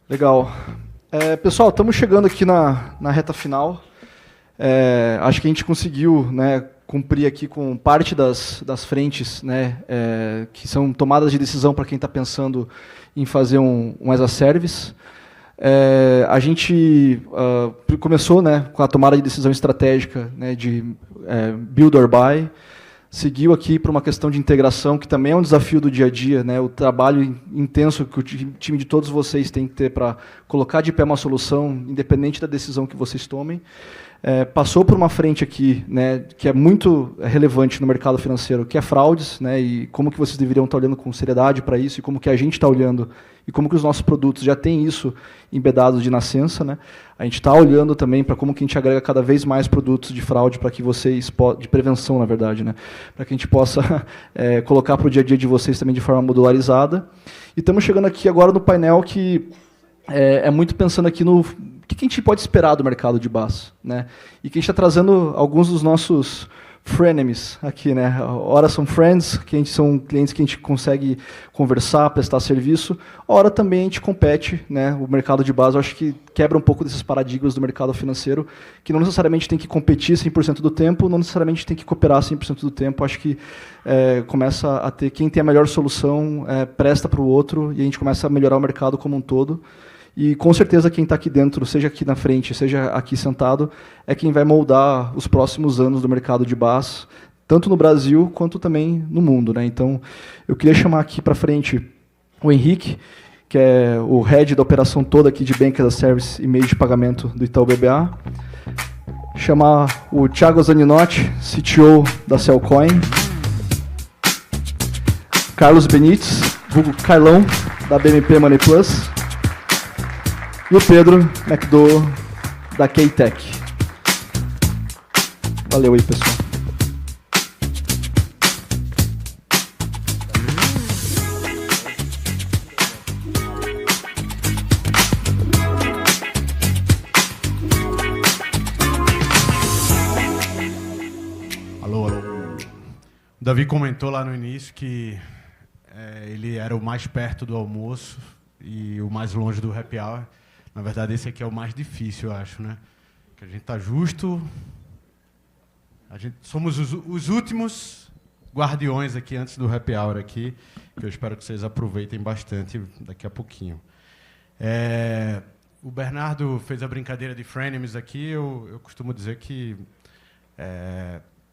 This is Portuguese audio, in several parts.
Legal. Pessoal, estamos chegando aqui na reta final. Acho que a gente conseguiu, né, cumprir aqui com parte das frentes, né, que são tomadas de decisão para quem está pensando em fazer um as a service. A gente começou, né, com a tomada de decisão estratégica, né, de build or buy. Seguiu aqui para uma questão de integração, que também é um desafio do dia a dia, né? O trabalho intenso que o time de todos vocês tem que ter para colocar de pé uma solução, independente da decisão que vocês tomem. Passou por uma frente aqui, né, que é muito relevante no mercado financeiro, que é fraudes, né, e como que vocês deveriam estar olhando com seriedade para isso, e como que a gente está olhando, e como que os nossos produtos já têm isso embedados de nascença, né? A gente está olhando também para como que a gente agrega cada vez mais produtos de fraude para que vocês, de prevenção, na verdade, né, para que a gente possa colocar para o dia a dia de vocês também de forma modularizada. E estamos chegando aqui agora no painel que é muito pensando aqui no que a gente pode esperar do mercado de BaaS, né? E que a gente está trazendo alguns dos nossos frenemies aqui, né? Ora são friends, que a gente são clientes que a gente consegue conversar, prestar serviço. Ora também a gente compete, né? O mercado de BaaS, eu acho que quebra um pouco desses paradigmas do mercado financeiro, que não necessariamente tem que competir 100% do tempo, não necessariamente tem que cooperar 100% do tempo. Acho que começa a ter quem tem a melhor solução, presta para o outro, e a gente começa a melhorar o mercado como um todo. E, com certeza, quem está aqui dentro, seja aqui na frente, seja aqui sentado, é quem vai moldar os próximos anos do mercado de BaaS, tanto no Brasil quanto também no mundo, né? Então, eu queria chamar aqui para frente o Henrique, que é o head da operação toda aqui de Bank as a Service e meio de pagamento do Itaú BBA. Chamar o Thiago Zaninotti, CTO da Cellcoin. Carlos Benites, vulgo Carlão, da BMP Money Plus. E o Pedro McDowell, da K-Tech. Valeu aí, pessoal. Alô, alô. O Davi comentou lá no início que ele era o mais perto do almoço e o mais longe do happy hour. Na verdade, esse aqui é o mais difícil, eu acho, né? Que a gente está justo. Somos os últimos guardiões aqui antes do happy hour aqui, que eu espero que vocês aproveitem bastante daqui a pouquinho. O Bernardo fez a brincadeira de frenemies aqui. Eu costumo dizer que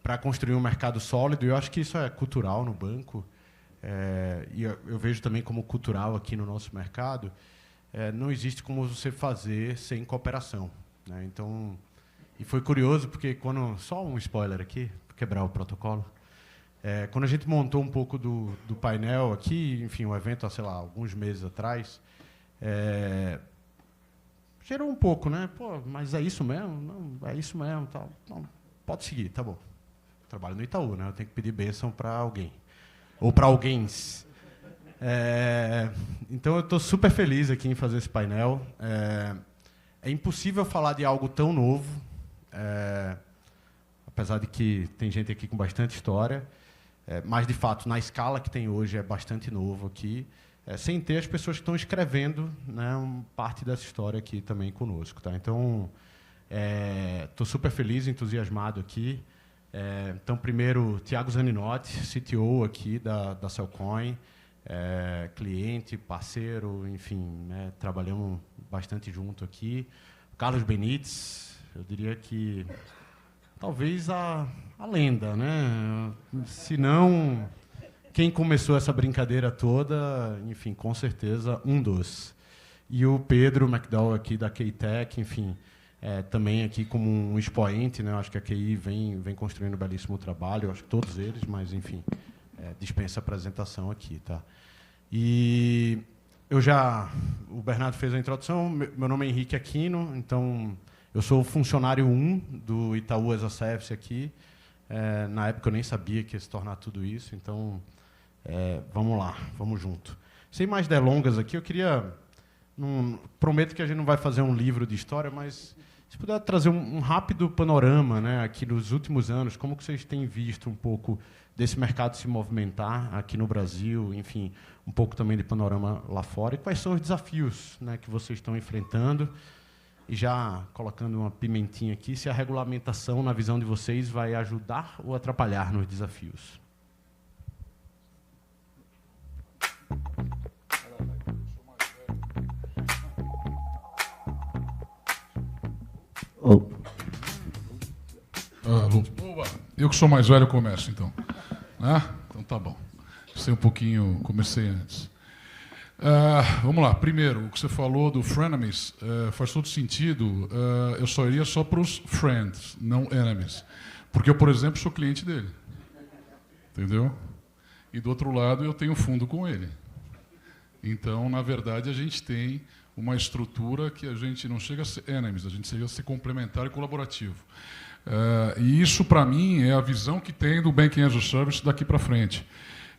para construir um mercado sólido, eu acho que isso é cultural no banco, e eu vejo também como cultural aqui no nosso mercado. Não existe como você fazer sem cooperação, né? Então, e foi curioso porque só um spoiler aqui, para quebrar o protocolo, quando a gente montou um pouco do painel aqui, enfim, o evento, sei lá, alguns meses atrás, gerou um pouco, né? Pô, mas é isso mesmo? Não, é isso mesmo, tal. Não, pode seguir, tá bom. Trabalho no Itaú, né? Eu tenho que pedir bênção para alguém ou para alguém. Então, eu estou super feliz aqui em fazer esse painel. É impossível falar de algo tão novo, apesar de que tem gente aqui com bastante história, mas, de fato, na escala que tem hoje, é bastante novo aqui, sem ter as pessoas que estão escrevendo, né, parte dessa história aqui também conosco. Tá? Então, estou super feliz, entusiasmado aqui. Então, primeiro, Thiago Zaninotti, CTO aqui da Cellcoin, cliente, parceiro, enfim, né, trabalhamos bastante junto aqui. Carlos Benites, eu diria que talvez a lenda, né? Se não, quem começou essa brincadeira toda, enfim, com certeza um dos. E o Pedro McDowell aqui da K-Tech, enfim, também aqui como um expoente, né? Acho que a QI vem construindo um belíssimo trabalho, acho que todos eles, mas enfim, dispensa apresentação aqui, tá? E o Bernardo fez a introdução, meu nome é Henrique Aquino, então eu sou funcionário 1 do Itaú as a Service aqui. Na época eu nem sabia que ia se tornar tudo isso, então vamos lá, vamos junto. Sem mais delongas aqui, eu queria... prometo que a gente não vai fazer um livro de história, mas Se puder trazer um rápido panorama, né, aqui nos últimos anos, como que vocês têm visto um pouco desse mercado se movimentar aqui no Brasil, enfim, um pouco também de panorama lá fora, e quais são os desafios, né, que vocês estão enfrentando, e já colocando uma pimentinha aqui, se a regulamentação, na visão de vocês, vai ajudar ou atrapalhar nos desafios. Eu que sou mais velho, eu começo, então. Então tá bom. Sei um pouquinho, comecei antes. Vamos lá. Primeiro, o que você falou do frenemies faz todo sentido. Eu só iria só para os friends, não enemies. Porque eu, por exemplo, sou cliente dele. Entendeu? E do outro lado, eu tenho fundo com ele. Então, na verdade, a gente tem uma estrutura que a gente não chega a ser enemies, a gente chega a ser complementar e colaborativo. E isso, para mim, é a visão que tem do Banking as a Service daqui para frente.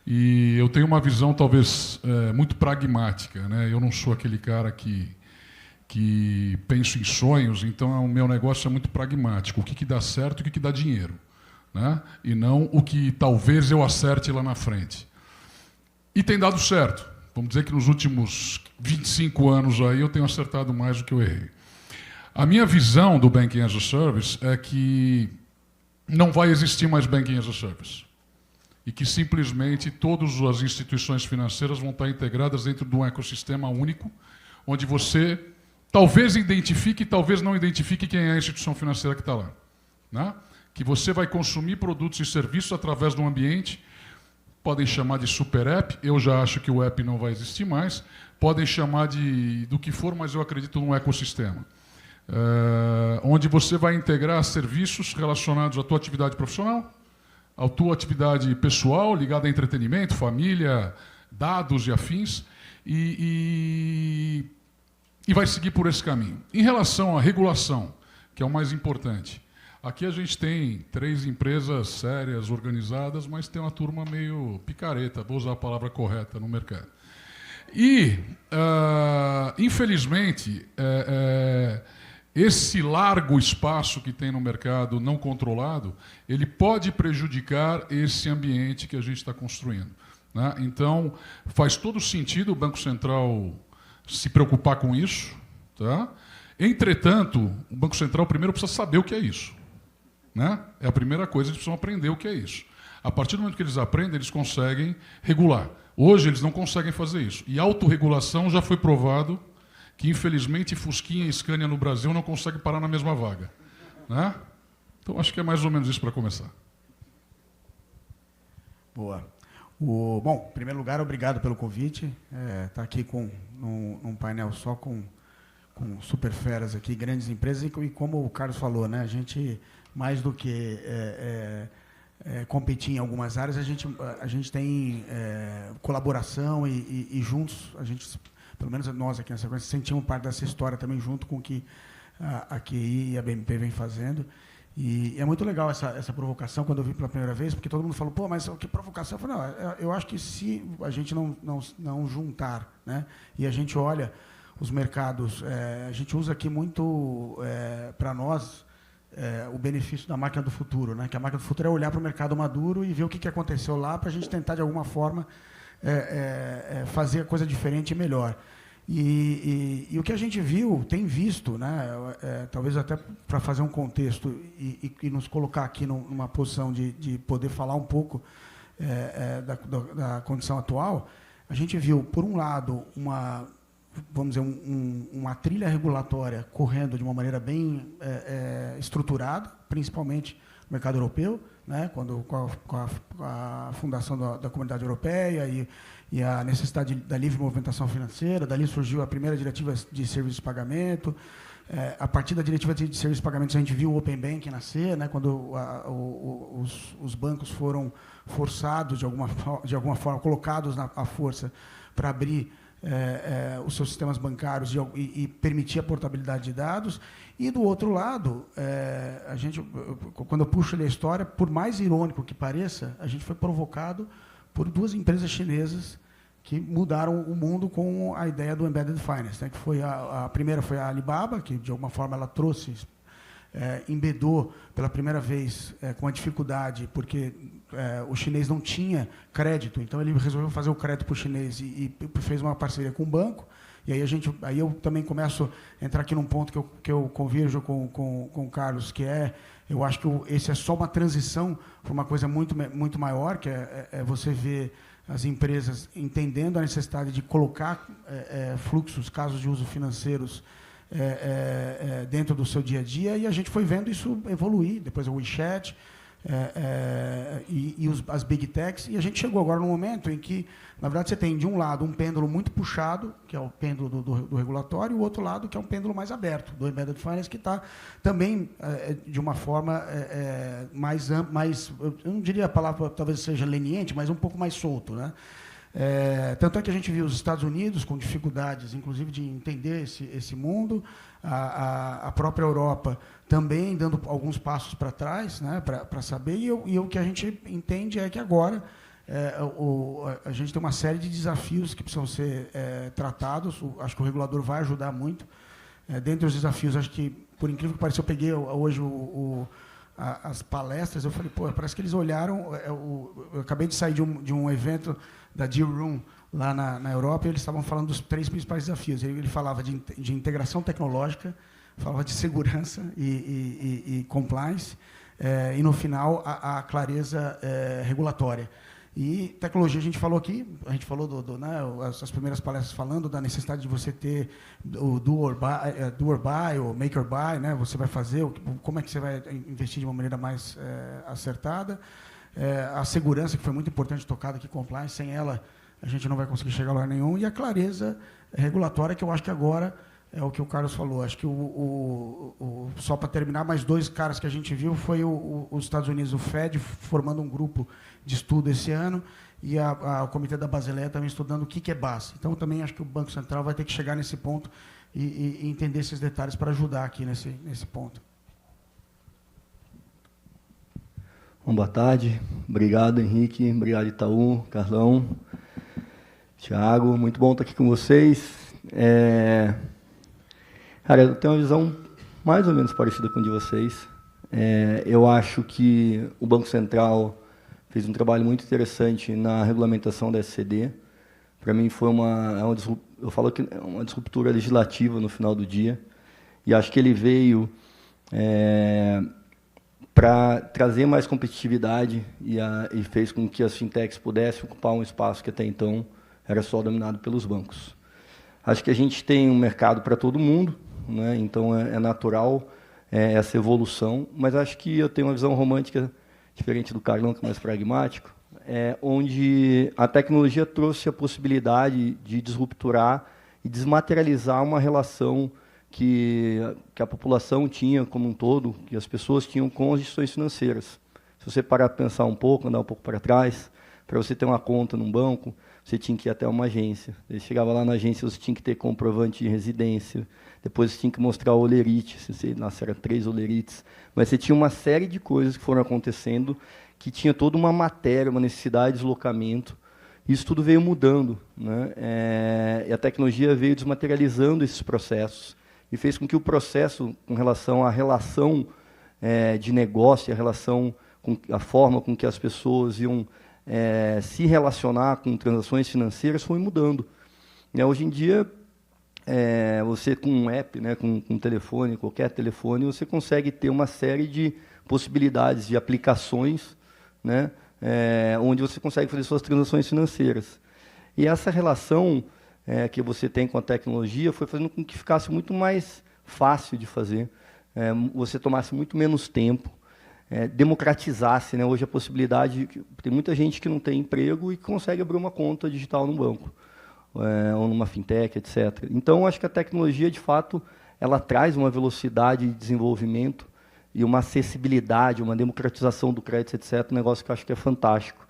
E eu tenho uma visão, talvez, muito pragmática, né? Eu não sou aquele cara que penso em sonhos, então o meu negócio é muito pragmático. O que dá certo e o que dá dinheiro, né? E não o que talvez eu acerte lá na frente. E tem dado certo. Vamos dizer que nos últimos 25 anos aí eu tenho acertado mais do que eu errei. A minha visão do Banking as a Service é que não vai existir mais Banking as a Service. E que simplesmente todas as instituições financeiras vão estar integradas dentro de um ecossistema único, onde você talvez identifique, talvez não identifique quem é a instituição financeira que está lá, né? Que você vai consumir produtos e serviços através de um ambiente, podem chamar de super app, eu já acho que o app não vai existir mais, podem chamar do que for, mas eu acredito num ecossistema. Onde você vai integrar serviços relacionados à tua atividade profissional, à tua atividade pessoal, ligada a entretenimento, família, dados e afins, e vai seguir por esse caminho. Em relação à regulação, que é o mais importante, aqui a gente tem 3 empresas sérias, organizadas, mas tem uma turma meio picareta, vou usar a palavra correta, no mercado. E, infelizmente, esse largo espaço que tem no mercado não controlado, ele pode prejudicar esse ambiente que a gente está construindo, né? Então, faz todo sentido o Banco Central se preocupar com isso, tá? Entretanto, o Banco Central primeiro precisa saber o que é isso, né? É a primeira coisa, eles precisam aprender o que é isso. A partir do momento que eles aprendem, eles conseguem regular. Hoje, eles não conseguem fazer isso. E autorregulação já foi provado que, infelizmente, Fusquinha e Scania no Brasil não conseguem parar na mesma vaga, né? Então, acho que é mais ou menos isso para começar. Boa. Bom, em primeiro lugar, obrigado pelo convite. Tá aqui num painel só com super feras aqui, grandes empresas, e como o Carlos falou, né, a gente, mais do que competir em algumas áreas, a gente tem colaboração e juntos, a gente, pelo menos nós aqui na Sequência, sentimos parte dessa história também, junto com o que a QI e a BMP vem fazendo. E é muito legal essa provocação, quando eu vi pela primeira vez, porque todo mundo falou, pô, mas que provocação? Eu falei, não, eu acho que se a gente não juntar, né, e a gente olha os mercados, a gente usa aqui muito, para nós, o benefício da máquina do futuro, né, que a máquina do futuro é olhar para o mercado maduro e ver o que aconteceu lá, para a gente tentar, de alguma forma, fazer a coisa diferente e melhor. E o que a gente tem visto, né, talvez até para fazer um contexto e nos colocar aqui numa posição de poder falar um pouco da condição atual, a gente viu, por um lado, vamos dizer, uma trilha regulatória correndo de uma maneira bem estruturada, principalmente no mercado europeu, né, com a fundação da Comunidade Europeia e a necessidade da livre movimentação financeira. Dali surgiu a primeira diretiva de serviços de pagamento. A partir da diretiva de serviços de pagamento, a gente viu o Open Banking nascer, né, quando os bancos foram forçados, de alguma forma, colocados à força para abrir os seus sistemas bancários e permitir a portabilidade de dados. E, do outro lado, quando eu puxo ali a história, por mais irônico que pareça, a gente foi provocado por 2 empresas chinesas que mudaram o mundo com a ideia do Embedded Finance, né? Que foi a primeira foi a Alibaba, que de alguma forma ela trouxe embedou pela primeira vez com a dificuldade, porque o chinês não tinha crédito, então ele resolveu fazer o crédito para o chinês e fez uma parceria com o banco. E aí eu também começo a entrar aqui num ponto que eu convirjo com o Carlos, que eu acho que esse é só uma transição para uma coisa muito maior, que é você ver as empresas entendendo a necessidade de colocar fluxos, casos de uso financeiros dentro do seu dia a dia, e a gente foi vendo isso evoluir, depois o WeChat, as Big Techs, e a gente chegou agora num momento em que, na verdade, você tem, de um lado, um pêndulo muito puxado, que é o pêndulo do regulatório, e o outro lado, que é um pêndulo mais aberto, do Embedded Finance, que está também, de uma forma mais, eu não diria a palavra talvez seja leniente, mas um pouco mais solto, né? Tanto é que a gente viu os Estados Unidos com dificuldades, inclusive, de entender esse mundo, a própria Europa também dando alguns passos para trás, né, para saber, e o que a gente entende é que agora a gente tem uma série de desafios que precisam ser tratados. Acho que o regulador vai ajudar muito. Dentre os desafios, acho que, por incrível que pareça, eu peguei hoje as palestras, eu falei, parece que eles olharam, eu acabei de sair de um evento da Deal Room, lá na Europa, e eles estavam falando dos 3 principais desafios. Ele falava de integração tecnológica, falava de segurança e compliance, e, no final, a clareza regulatória. E tecnologia, a gente falou aqui, a gente falou as primeiras palestras falando da necessidade de você ter o do or buy, ou make or buy, né? Você vai fazer, como é que você vai investir de uma maneira mais acertada. A segurança, que foi muito importante, tocada aqui, compliance, sem ela a gente não vai conseguir chegar a lugar nenhum, e a clareza regulatória, que eu acho que agora é o que o Carlos falou. Acho que só para terminar, mais 2 caras que a gente viu foi os Estados Unidos, o Fed, formando um grupo de estudo esse ano, e o Comitê da Basileia também estudando o que é base. Então, também acho que o Banco Central vai ter que chegar nesse ponto e entender esses detalhes para ajudar aqui nesse ponto. Bom, boa tarde. Obrigado, Henrique. Obrigado, Itaú, Carlão, Thiago. Muito bom estar aqui com vocês. Cara, eu tenho uma visão mais ou menos parecida com a de vocês. Eu acho que o Banco Central fez um trabalho muito interessante na regulamentação da SCD. Para mim foi eu falo que é uma disruptura legislativa no final do dia, e acho que ele veio para trazer mais competitividade e fez com que as fintechs pudessem ocupar um espaço que até então era só dominado pelos bancos. Acho que a gente tem um mercado para todo mundo, né? Então é natural essa evolução, mas acho que eu tenho uma visão romântica diferente do Carlão, que é mais pragmático, onde a tecnologia trouxe a possibilidade de disrupturar e desmaterializar uma relação que a população tinha como um todo, que as pessoas tinham com as instituições financeiras. Se você parar para pensar um pouco, andar um pouco para trás, para você ter uma conta num banco, você tinha que ir até uma agência. Você chegava lá na agência, você tinha que ter comprovante de residência, depois você tinha que mostrar o olerite, se eram 3 olerites, mas você tinha uma série de coisas que foram acontecendo, que tinha toda uma matéria, uma necessidade de deslocamento. Isso tudo veio mudando, né? E a tecnologia veio desmaterializando esses processos, e fez com que o processo, com relação à relação de negócio, a forma com que as pessoas iam se relacionar com transações financeiras, foi mudando. Hoje em dia, você com um app, né, com um telefone, qualquer telefone, você consegue ter uma série de possibilidades de aplicações, né, onde você consegue fazer suas transações financeiras. E essa relação que você tem com a tecnologia foi fazendo com que ficasse muito mais fácil de fazer, você tomasse muito menos tempo, democratizasse, né? Hoje a possibilidade, tem muita gente que não tem emprego e que consegue abrir uma conta digital num banco, ou numa fintech, etc. Então, acho que a tecnologia, de fato, ela traz uma velocidade de desenvolvimento e uma acessibilidade, uma democratização do crédito, etc., um negócio que eu acho que é fantástico.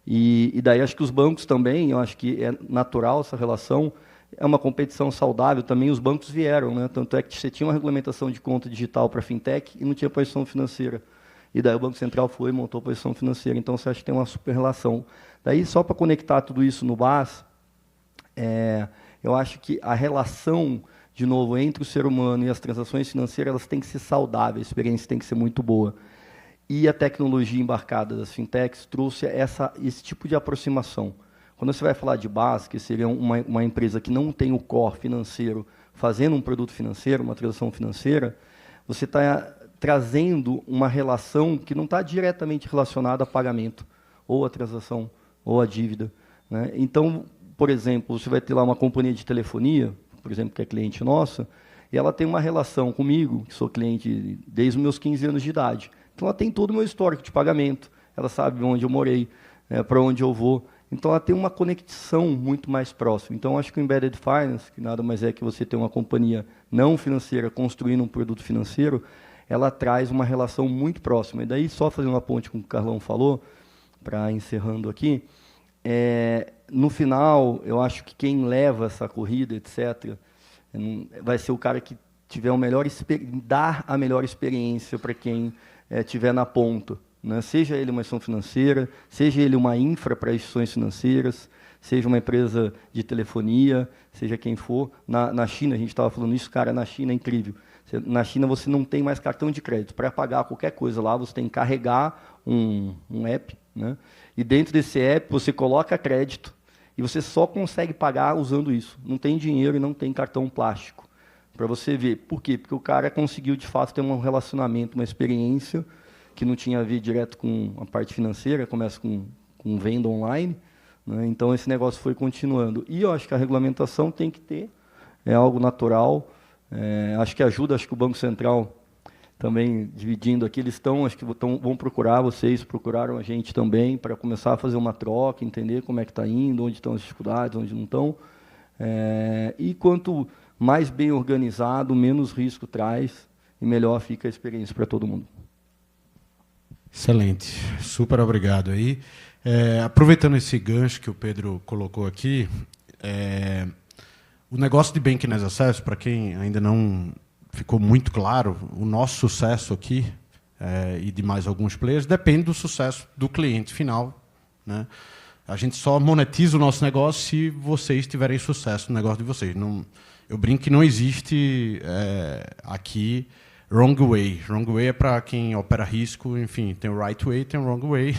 E daí acho que os bancos também, eu acho que é natural essa relação, é uma competição saudável também, os bancos vieram, né? Tanto é que você tinha uma regulamentação de conta digital para fintech e não tinha posição financeira. E daí o Banco Central foi e montou a posição financeira. Então, você acha que tem uma super relação. Daí, só para conectar tudo isso no BAS, eu acho que a relação de novo, entre o ser humano e as transações financeiras, elas têm que ser saudáveis, a experiência tem que ser muito boa. E a tecnologia embarcada das fintechs trouxe esse tipo de aproximação. Quando você vai falar de BaaS, que seria uma empresa que não tem o core financeiro, fazendo um produto financeiro, uma transação financeira, você está trazendo uma relação que não está diretamente relacionada a pagamento, ou a transação, ou a dívida, né? Então, por exemplo, você vai ter lá uma companhia de telefonia, por exemplo, que é cliente nossa, e ela tem uma relação comigo, que sou cliente desde os meus 15 anos de idade. Então, ela tem todo o meu histórico de pagamento, ela sabe onde eu morei, para onde eu vou. Então, ela tem uma conexão muito mais próxima. Então, acho que o Embedded Finance, que nada mais é que você ter uma companhia não financeira construindo um produto financeiro, ela traz uma relação muito próxima. E daí, só fazendo uma ponte com o que o Carlão falou, para encerrando aqui, no final, eu acho que quem leva essa corrida, etc., vai ser o cara que tiver dar a melhor experiência para quem estiver na ponta, né? Seja ele uma instituição financeira, seja ele uma infra para instituições financeiras, seja uma empresa de telefonia, seja quem for. Na China, a gente estava falando isso, cara, na China é incrível. Na China você não tem mais cartão de crédito. Para pagar qualquer coisa lá, você tem que carregar um app, né? E dentro desse app você coloca crédito e você só consegue pagar usando isso. Não tem dinheiro e não tem cartão plástico. Para você ver. Por quê? Porque o cara conseguiu, de fato, ter um relacionamento, uma experiência que não tinha a ver direto com a parte financeira, começa com venda online, né? Então, esse negócio foi continuando. E eu acho que a regulamentação tem que ter, é algo natural. Acho que ajuda, acho que o Banco Central também, dividindo aqui, eles acho que vão procurar, vocês procuraram a gente também, para começar a fazer uma troca, entender como é que está indo, onde estão as dificuldades, onde não estão. E quanto mais bem organizado, menos risco traz e melhor fica a experiência para todo mundo. Excelente, super obrigado aí. Aproveitando esse gancho que o Pedro colocou aqui, o negócio de Banking as a Service, para quem ainda não ficou muito claro, o nosso sucesso aqui e de mais alguns players depende do sucesso do cliente final, né? A gente só monetiza o nosso negócio se vocês tiverem sucesso no negócio de vocês. Eu brinco que não existe aqui wrong way. Wrong way é para quem opera risco, enfim, tem o right way, tem o wrong way.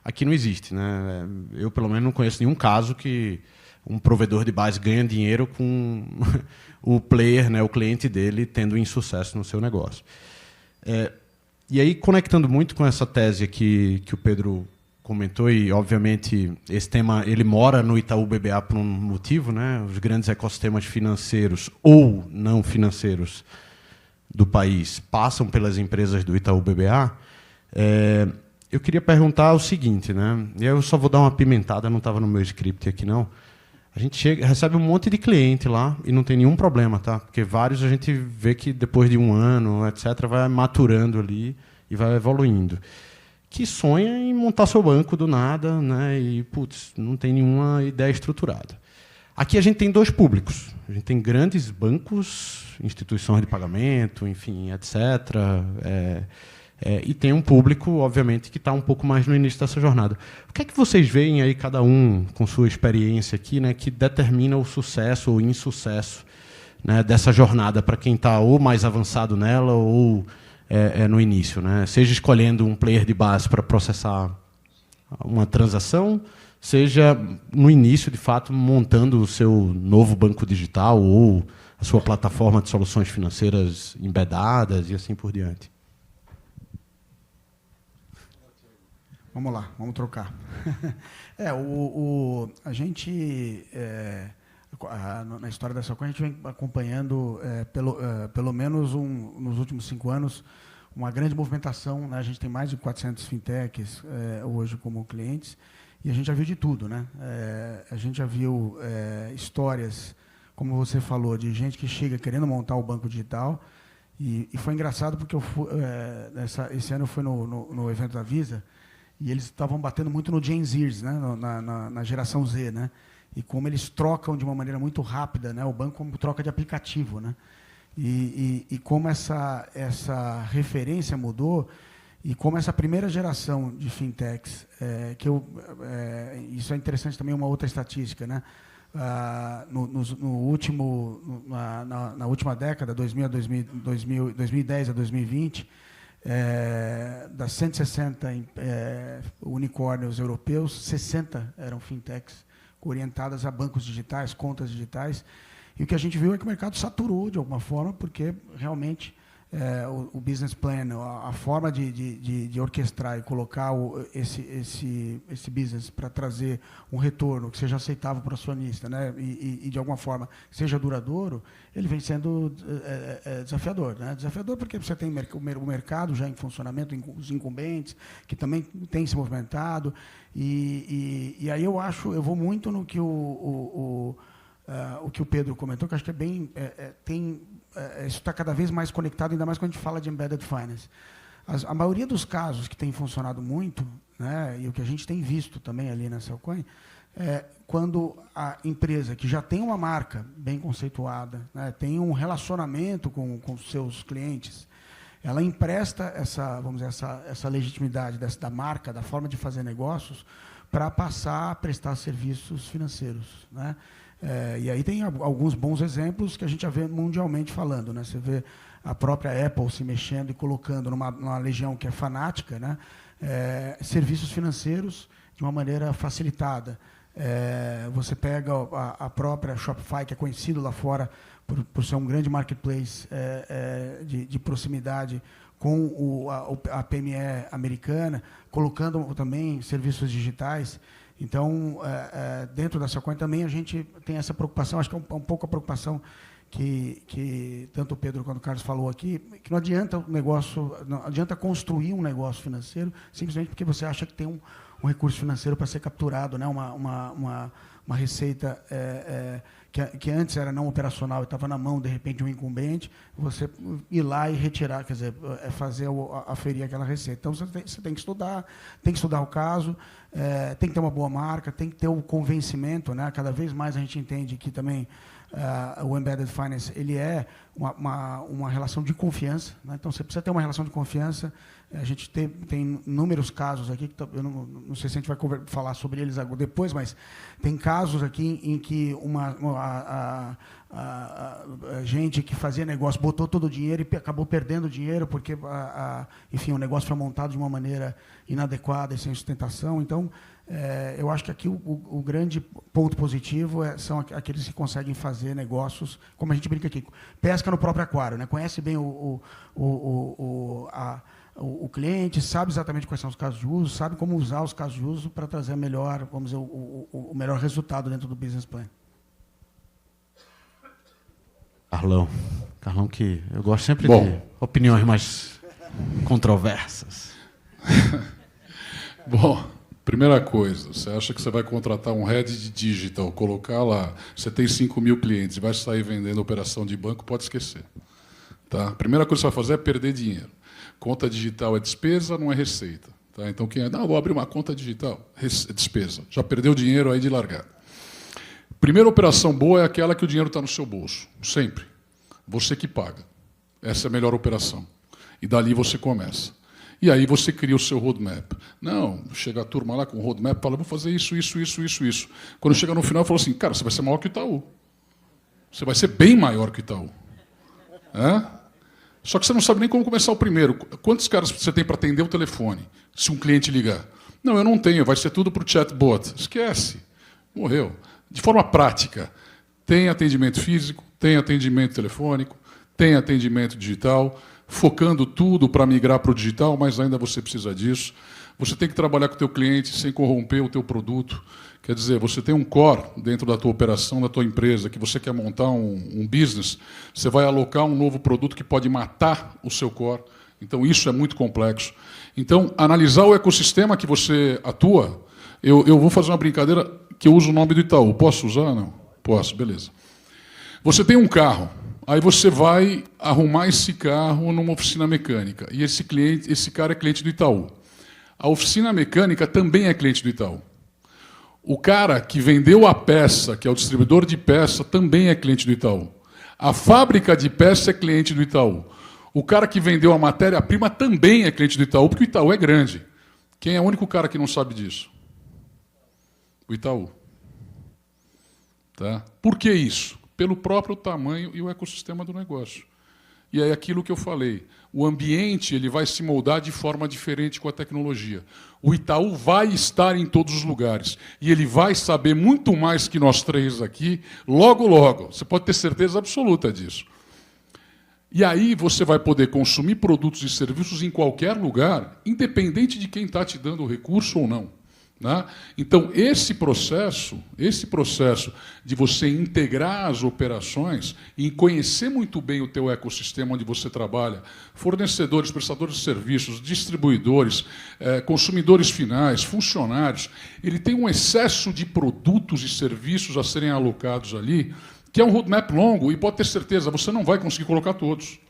Aqui não existe, né? Eu, pelo menos, não conheço nenhum caso que um provedor de base ganha dinheiro com o player, né, o cliente dele, tendo insucesso no seu negócio. E aí, conectando muito com essa tese aqui que o Pedro comentou, e, obviamente, esse tema ele mora no Itaú BBA por um motivo, né? Os grandes ecossistemas financeiros ou não financeiros do país passam pelas empresas do Itaú BBA. Eu queria perguntar o seguinte, né? E eu só vou dar uma pimentada, não estava no meu script aqui, não. A gente recebe um monte de cliente lá e não tem nenhum problema, tá? Porque vários a gente vê que depois de um ano, etc., vai maturando ali e vai evoluindo. Que sonha em montar seu banco do nada, né? E, putz, não tem nenhuma ideia estruturada. Aqui a gente tem dois públicos. A gente tem grandes bancos, instituições de pagamento, enfim, etc. E tem um público, obviamente, que está um pouco mais no início dessa jornada. O que é que vocês veem aí, cada um com sua experiência aqui, né, que determina o sucesso ou insucesso, né, dessa jornada para quem está ou mais avançado nela ou no início, né? Seja escolhendo um player de base para processar uma transação, seja no início, de fato, montando o seu novo banco digital ou a sua plataforma de soluções financeiras embedadas e assim por diante. Vamos lá, vamos trocar. A gente, na história da Sequoia, a gente vem acompanhando, pelo menos nos últimos 5 anos, uma grande movimentação, né? A gente tem mais de 400 fintechs hoje como clientes, e a gente já viu de tudo, né? A gente já viu histórias, como você falou, de gente que chega querendo montar o banco digital, e foi engraçado porque esse ano eu fui no evento da Visa, e eles estavam batendo muito no Gen Zers, né? na geração Z, né? E como eles trocam de uma maneira muito rápida, né? O banco como troca de aplicativo, né? E como essa referência mudou, e como essa primeira geração de fintechs, isso é interessante também, uma outra estatística, né? na última década, 2010 a 2020, das 160 unicórnios europeus, 60 eram fintechs orientadas a bancos digitais, contas digitais. E o que a gente viu é que o mercado saturou de alguma forma, porque realmente o business plan, a forma de orquestrar e colocar esse business para trazer um retorno que seja aceitável para o acionista, né, e de alguma forma seja duradouro, ele vem sendo desafiador. Né? Desafiador porque você tem o mercado já em funcionamento, os incumbentes, que também tem se movimentado. E aí eu vou muito no que o que o Pedro comentou, que acho que é bem... isso está cada vez mais conectado, ainda mais quando a gente fala de embedded finance. A maioria dos casos que tem funcionado muito, né, e o que a gente tem visto também ali na Cellcoin, é quando a empresa que já tem uma marca bem conceituada, né, tem um relacionamento com os seus clientes, ela empresta essa legitimidade da marca, da forma de fazer negócios, para passar a prestar serviços financeiros, né? E aí tem alguns bons exemplos que a gente já vê mundialmente falando, né? Você vê a própria Apple se mexendo e colocando numa legião que é fanática, né? Serviços financeiros de uma maneira facilitada. Você pega a própria Shopify, que é conhecido lá fora por ser um grande marketplace de proximidade com a PME americana, colocando também serviços digitais. Então, dentro da Cellcoin também a gente tem essa preocupação, acho que é um pouco a preocupação que tanto o Pedro quanto o Carlos falou aqui, que não adianta não adianta construir um negócio financeiro simplesmente porque você acha que tem um recurso financeiro para ser capturado, né? uma receita que antes era não operacional e estava na mão, de repente, de um incumbente, você ir lá e retirar, quer dizer, aferir aquela receita. Então, você tem que estudar o caso, tem que ter uma boa marca, tem que ter o convencimento, né? Cada vez mais a gente entende que também o Embedded Finance ele é uma relação de confiança, né? Então, você precisa ter uma relação de confiança. A gente tem inúmeros casos aqui, que eu não sei se a gente vai falar sobre eles depois, mas tem casos aqui em que a gente que fazia negócio botou todo o dinheiro e acabou perdendo o dinheiro porque, enfim, o negócio foi montado de uma maneira inadequada e sem sustentação. Então, eu acho que aqui o grande ponto positivo são aqueles que conseguem fazer negócios, como a gente brinca aqui, pesca no próprio aquário, né? Conhece bem o cliente, sabe exatamente quais são os casos de uso, sabe como usar os casos de uso para trazer vamos dizer, o melhor resultado dentro do business plan. Carlão, que eu gosto sempre de opiniões mais controversas. Bom, primeira coisa, você acha que você vai contratar um head de digital, colocar lá, você tem 5.000 clientes e vai sair vendendo operação de banco, pode esquecer. Tá? A primeira coisa que você vai fazer é perder dinheiro. Conta digital é despesa, não é receita. Tá? Então, vou abrir uma conta digital, é despesa. Já perdeu dinheiro aí de largada. Primeira operação boa é aquela que o dinheiro está no seu bolso, sempre. Você que paga. Essa é a melhor operação. E dali você começa. E aí você cria o seu roadmap. Não, chega a turma lá com o roadmap e fala, vou fazer isso. Quando chega no final, fala assim, cara, você vai ser maior que o Itaú. Você vai ser bem maior que o Itaú. Só que você não sabe nem como começar o primeiro. Quantos caras você tem para atender o telefone, se um cliente ligar? Não, eu não tenho, vai ser tudo para o chatbot. Esquece. Morreu. De forma prática, tem atendimento físico, tem atendimento telefônico, tem atendimento digital, focando tudo para migrar para o digital, mas ainda você precisa disso. Você tem que trabalhar com o teu cliente sem corromper o teu produto. Quer dizer, você tem um core dentro da tua operação, da tua empresa, que você quer montar um business, você vai alocar um novo produto que pode matar o seu core. Então, isso é muito complexo. Então, analisar o ecossistema que você atua, eu vou fazer uma brincadeira que eu uso o nome do Itaú. Posso usar? Não? Posso, beleza. Você tem um carro, aí você vai arrumar esse carro numa oficina mecânica, e esse cara é cliente do Itaú. A oficina mecânica também é cliente do Itaú. O cara que vendeu a peça, que é o distribuidor de peça, também é cliente do Itaú. A fábrica de peça é cliente do Itaú. O cara que vendeu a matéria-prima também é cliente do Itaú, porque o Itaú é grande. Quem é o único cara que não sabe disso? O Itaú. Tá? Por que isso? Pelo próprio tamanho e o ecossistema do negócio. E é aquilo que eu falei. O ambiente ele vai se moldar de forma diferente com a tecnologia. O Itaú vai estar em todos os lugares. E ele vai saber muito mais que nós três aqui, logo, logo. Você pode ter certeza absoluta disso. E aí você vai poder consumir produtos e serviços em qualquer lugar, independente de quem está te dando o recurso ou não. Né? Então, esse processo de você integrar as operações e conhecer muito bem o teu ecossistema onde você trabalha, fornecedores, prestadores de serviços, distribuidores, consumidores finais, funcionários, ele tem um excesso de produtos e serviços a serem alocados ali, que é um roadmap longo, e pode ter certeza, você não vai conseguir colocar todos.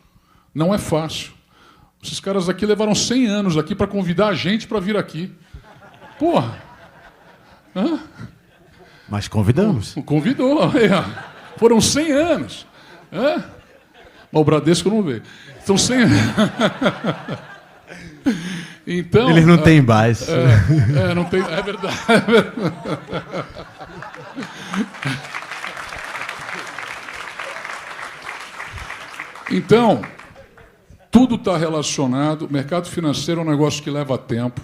Não é fácil. Esses caras aqui levaram 100 anos aqui para convidar a gente para vir aqui. Porra! Hã? Mas convidamos. Convidou. Foram 100 anos. Hã? Mas o Bradesco não veio. São 100 anos. Então, eles não têm base. Não tem, é verdade. Então, tudo está relacionado. O mercado financeiro é um negócio que leva tempo.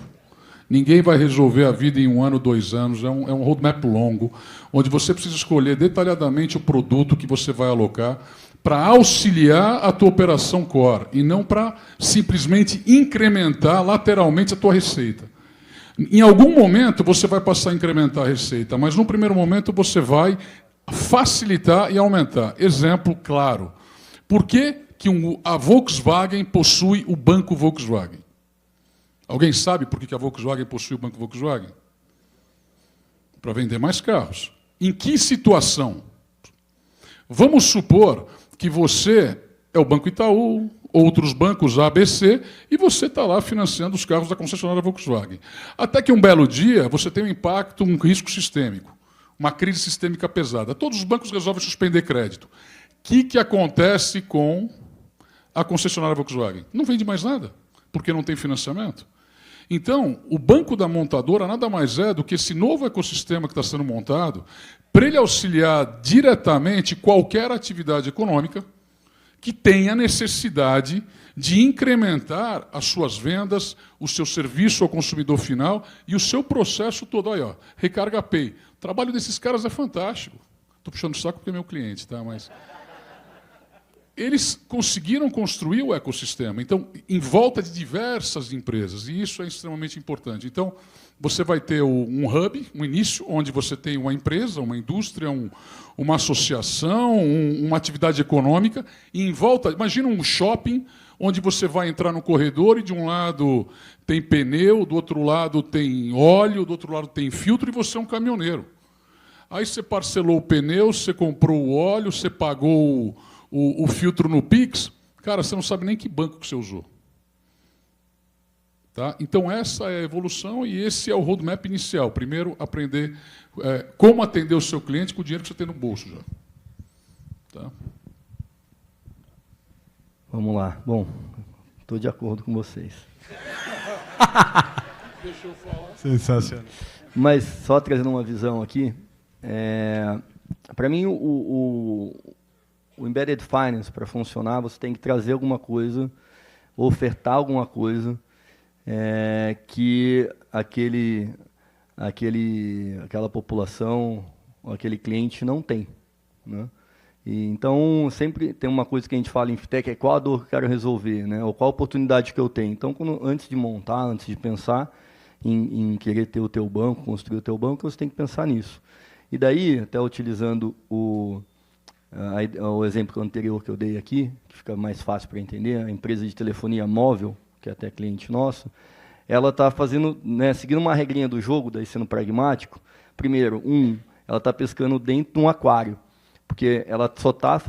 Ninguém vai resolver a vida em 1 ano, 2 anos. É um roadmap longo, onde você precisa escolher detalhadamente o produto que você vai alocar para auxiliar a tua operação core e não para simplesmente incrementar lateralmente a tua receita. Em algum momento você vai passar a incrementar a receita, mas no primeiro momento você vai facilitar e aumentar. Exemplo claro. Por que a Volkswagen possui o Banco Volkswagen? Alguém sabe por que a Volkswagen possui o Banco Volkswagen? Para vender mais carros. Em que situação? Vamos supor que você é o Banco Itaú, outros bancos ABC, e você está lá financiando os carros da concessionária Volkswagen. Até que um belo dia você tem um impacto, um risco sistêmico, uma crise sistêmica pesada. Todos os bancos resolvem suspender crédito. O que acontece com a concessionária Volkswagen? Não vende mais nada, porque não tem financiamento. Então, o banco da montadora nada mais é do que esse novo ecossistema que está sendo montado para ele auxiliar diretamente qualquer atividade econômica que tenha necessidade de incrementar as suas vendas, o seu serviço ao consumidor final e o seu processo todo. Aí, ó, Recarga Pay. O trabalho desses caras é fantástico. Estou puxando o saco porque é meu cliente, tá? Mas eles conseguiram construir o ecossistema, então, em volta de diversas empresas, e isso é extremamente importante. Então, você vai ter um hub, um início, onde você tem uma empresa, uma indústria, uma associação, uma atividade econômica, e em volta, imagina um shopping, onde você vai entrar no corredor e de um lado tem pneu, do outro lado tem óleo, do outro lado tem filtro, e você é um caminhoneiro. Aí você parcelou o pneu, você comprou o óleo, você pagou o filtro no Pix, cara, você não sabe nem que banco que você usou. Tá? Então, essa é a evolução e esse é o roadmap inicial. Primeiro, aprender como atender o seu cliente com o dinheiro que você tem no bolso já. Tá? Vamos lá. Bom, estou de acordo com vocês. Deixa eu falar. Sensacional. Mas, só trazendo uma visão aqui, para mim, o Embedded Finance, para funcionar, você tem que trazer alguma coisa, ofertar alguma coisa que aquela população, aquele cliente não tem. Né? Então, sempre tem uma coisa que a gente fala em Fintech, qual a dor que eu quero resolver, né? Ou qual a oportunidade que eu tenho. Então, antes de montar, antes de pensar em querer ter o teu banco, construir o teu banco, você tem que pensar nisso. E daí, até utilizando o exemplo anterior que eu dei aqui, que fica mais fácil para entender, a empresa de telefonia móvel, que é até cliente nosso, ela está fazendo, né, seguindo uma regrinha do jogo, daí sendo pragmático. Primeiro, ela está pescando dentro de um aquário, porque ela só está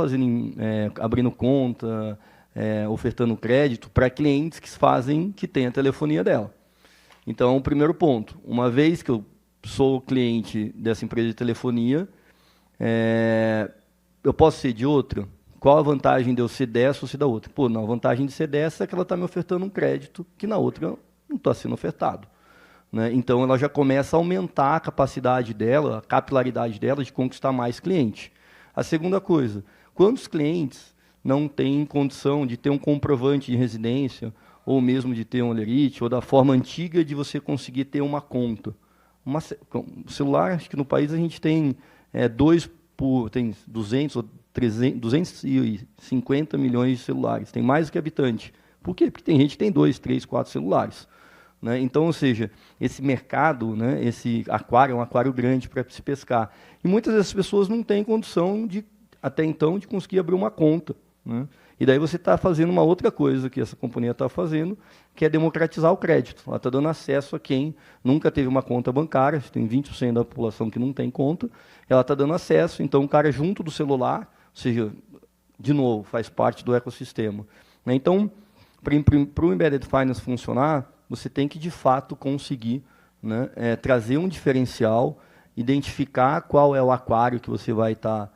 abrindo conta, ofertando crédito para clientes que têm a telefonia dela. Então, o primeiro ponto, uma vez que eu sou cliente dessa empresa de telefonia, eu posso ser de outra? Qual a vantagem de eu ser dessa ou ser da outra? A vantagem de ser dessa é que ela está me ofertando um crédito que na outra não está sendo ofertado. né? Então, ela já começa a aumentar a capacidade dela, a capilaridade dela de conquistar mais cliente. A segunda coisa, quando os clientes não têm condição de ter um comprovante de residência, ou mesmo de ter um lerite, ou da forma antiga de você conseguir ter uma conta. O celular, acho que no país a gente tem tem 200 ou 250 milhões de celulares, tem mais do que habitante. Por quê? Porque tem gente que tem 2, 3, 4 celulares. Né? Então, ou seja, esse mercado, né, esse aquário é um aquário grande para se pescar. E muitas dessas pessoas não têm condição, até então, de conseguir abrir uma conta. Né? E daí você está fazendo uma outra coisa que essa companhia está fazendo, que é democratizar o crédito. Ela está dando acesso a quem nunca teve uma conta bancária, tem 20% da população que não tem conta, ela está dando acesso, então o cara junto do celular, ou seja, de novo, faz parte do ecossistema. Né? Então, para o Embedded Finance funcionar, você tem que, de fato, conseguir, né, trazer um diferencial, identificar qual é o aquário que você vai estar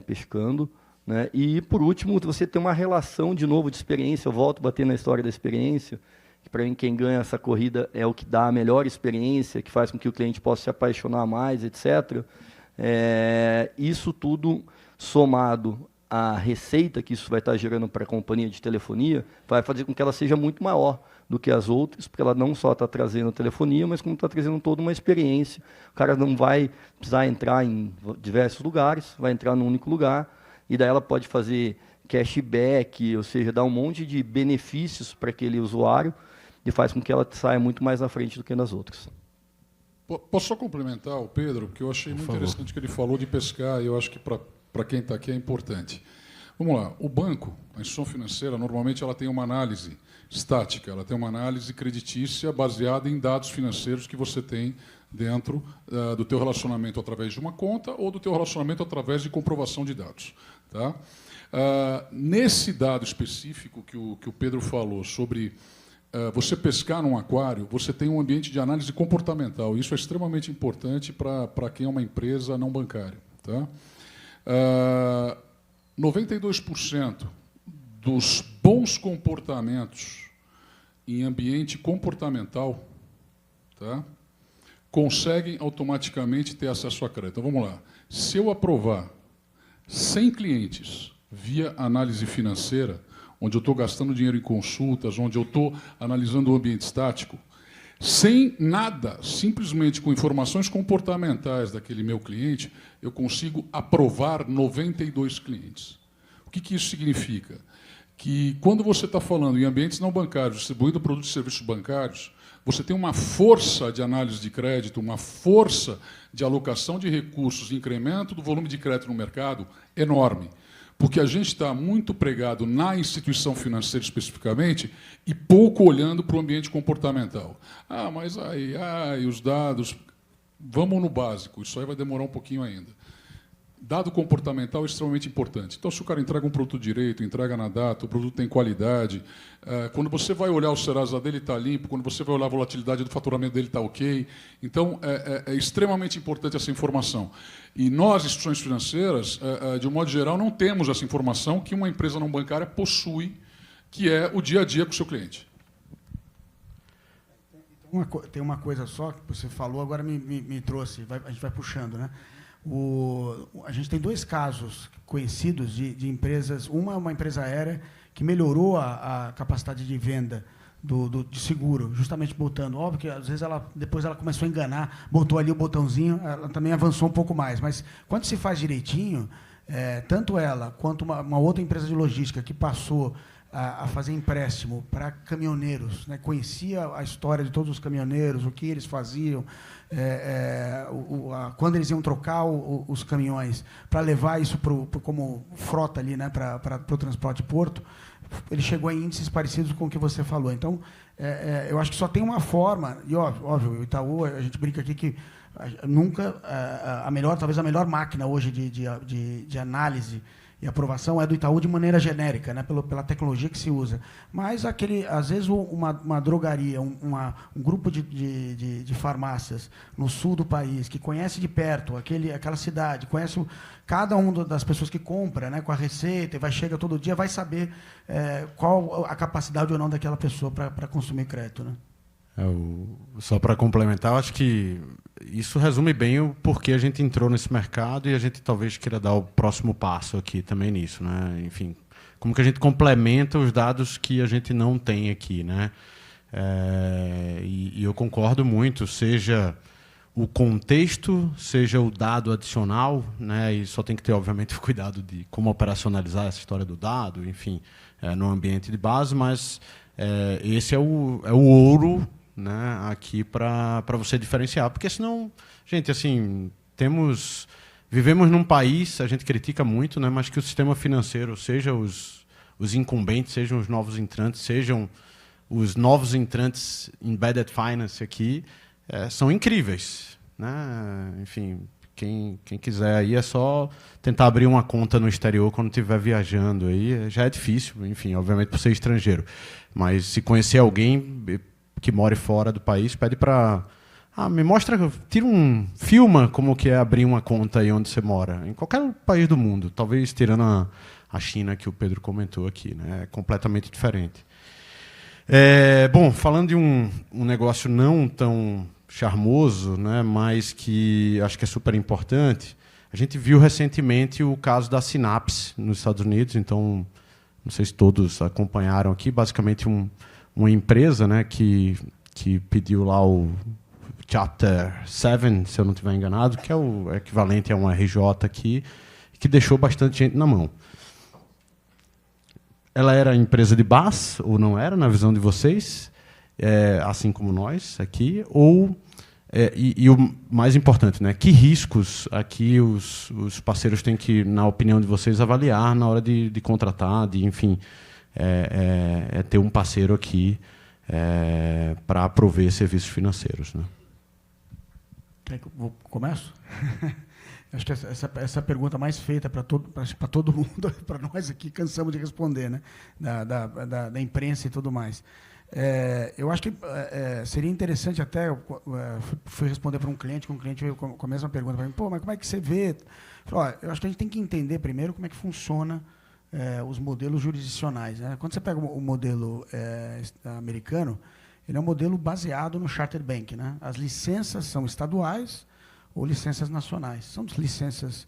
pescando, né? E, por último, você tem uma relação, de novo, de experiência. Eu volto a bater na história da experiência, que, para mim, quem ganha essa corrida é o que dá a melhor experiência, que faz com que o cliente possa se apaixonar mais, etc. Isso tudo somado à receita que isso vai estar gerando para a companhia de telefonia, vai fazer com que ela seja muito maior do que as outras, porque ela não só está trazendo telefonia, mas como está trazendo toda uma experiência. O cara não vai precisar entrar em diversos lugares, vai entrar num único lugar, e daí ela pode fazer cashback, ou seja, dar um monte de benefícios para aquele usuário, e faz com que ela saia muito mais na frente do que nas outras. Posso só complementar o Pedro, porque eu achei muito interessante o que ele falou de pescar, e eu acho que para quem está aqui é importante. Vamos lá, o banco, a instituição financeira, normalmente ela tem uma análise estática, ela tem uma análise creditícia baseada em dados financeiros que você tem dentro do teu relacionamento através de uma conta ou do teu relacionamento através de comprovação de dados. Tá? Nesse dado específico que o Pedro falou sobre você pescar num aquário, você tem um ambiente de análise comportamental. Isso é extremamente importante para quem é uma empresa não bancária. Tá? 92% dos bons comportamentos em ambiente comportamental, tá, conseguem automaticamente ter acesso a crédito. Então, vamos lá. Se eu aprovar 100 clientes via análise financeira, onde eu estou gastando dinheiro em consultas, onde eu estou analisando o ambiente estático, sem nada, simplesmente com informações comportamentais daquele meu cliente, eu consigo aprovar 92 clientes. O que isso significa? Que quando você está falando em ambientes não bancários, distribuindo produtos e serviços bancários, você tem uma força de análise de crédito, uma força de alocação de recursos, incremento do volume de crédito no mercado enorme. Porque a gente está muito pregado na instituição financeira especificamente e pouco olhando para o ambiente comportamental. Mas aí os dados... Vamos no básico, isso aí vai demorar um pouquinho ainda. Dado comportamental é extremamente importante. Então, se o cara entrega um produto direito, entrega na data, o produto tem qualidade, quando você vai olhar o Serasa dele está limpo, quando você vai olhar a volatilidade do faturamento dele está ok. Então, é extremamente importante essa informação. E nós, instituições financeiras, de um modo geral, não temos essa informação que uma empresa não bancária possui, que é o dia a dia com o seu cliente. Tem uma coisa só que você falou, agora me trouxe, a gente vai puxando, né? A gente tem 2 casos conhecidos de empresas. Uma é uma empresa aérea que melhorou a capacidade de venda de seguro, justamente botando. Óbvio que, às vezes, depois ela começou a enganar, botou ali o botãozinho, ela também avançou um pouco mais. Mas, quando se faz direitinho, tanto ela quanto uma outra empresa de logística que passou a fazer empréstimo para caminhoneiros, né? Conhecia a história de todos os caminhoneiros, o que eles faziam, quando eles iam trocar os caminhões para levar isso como frota ali, né? Para o transporte porto, ele chegou a índices parecidos com o que você falou. Então, eu acho que só tem uma forma, e óbvio, o Itaú, a gente brinca aqui que nunca talvez a melhor máquina hoje de análise e aprovação é do Itaú de maneira genérica, né, pela tecnologia que se usa. Mas, às vezes, uma drogaria, um grupo de farmácias no sul do país, que conhece de perto aquela cidade, conhece cada uma das pessoas que compra, né, com a receita, chega todo dia, vai saber qual a capacidade ou não daquela pessoa para consumir crédito. Né? Só para complementar, eu acho que isso resume bem o porquê a gente entrou nesse mercado e a gente talvez queira dar o próximo passo aqui também nisso, né? Enfim, como que a gente complementa os dados que a gente não tem aqui, né? E eu concordo muito, seja o contexto, seja o dado adicional, né? E só tem que ter, obviamente, o cuidado de como operacionalizar essa história do dado, enfim, no ambiente de base, mas esse é o ouro, né, aqui para você diferenciar, porque senão, gente, assim, vivemos num país, a gente critica muito, né, mas que o sistema financeiro, seja os incumbentes, sejam os novos entrantes, sejam os novos entrantes embedded finance aqui, são incríveis, né? Enfim, quem quiser aí é só tentar abrir uma conta no exterior quando estiver viajando aí, já é difícil, enfim, obviamente por ser estrangeiro, mas se conhecer alguém que more fora do país, pede para me mostra, filma como que é abrir uma conta aí onde você mora, em qualquer país do mundo, talvez tirando a China que o Pedro comentou aqui, né? É completamente diferente. Bom, falando de um negócio não tão charmoso, né, mas que acho que é super importante, a gente viu recentemente o caso da Synapse nos Estados Unidos, então não sei se todos acompanharam aqui, basicamente uma empresa, né, que pediu lá o Chapter 7, se eu não estiver enganado, que é o equivalente a um RJ aqui, que deixou bastante gente na mão. Ela era empresa de BaaS, ou não era, na visão de vocês, assim como nós aqui, e o mais importante, né, que riscos aqui os parceiros têm que, na opinião de vocês, avaliar na hora de contratar, enfim, ter um parceiro aqui para prover serviços financeiros, né? Quer que eu começo? Acho que essa pergunta mais feita para todo mundo, para nós aqui, cansamos de responder, né? Da imprensa e tudo mais. Eu acho que seria interessante até, fui responder para um cliente, que um cliente veio com a mesma pergunta para mim, mas como é que você vê? Eu acho que a gente tem que entender primeiro como é que funciona os modelos jurisdicionais, né? Quando você pega o modelo americano, ele é um modelo baseado no Charter Bank, né? As licenças são estaduais ou licenças nacionais. São licenças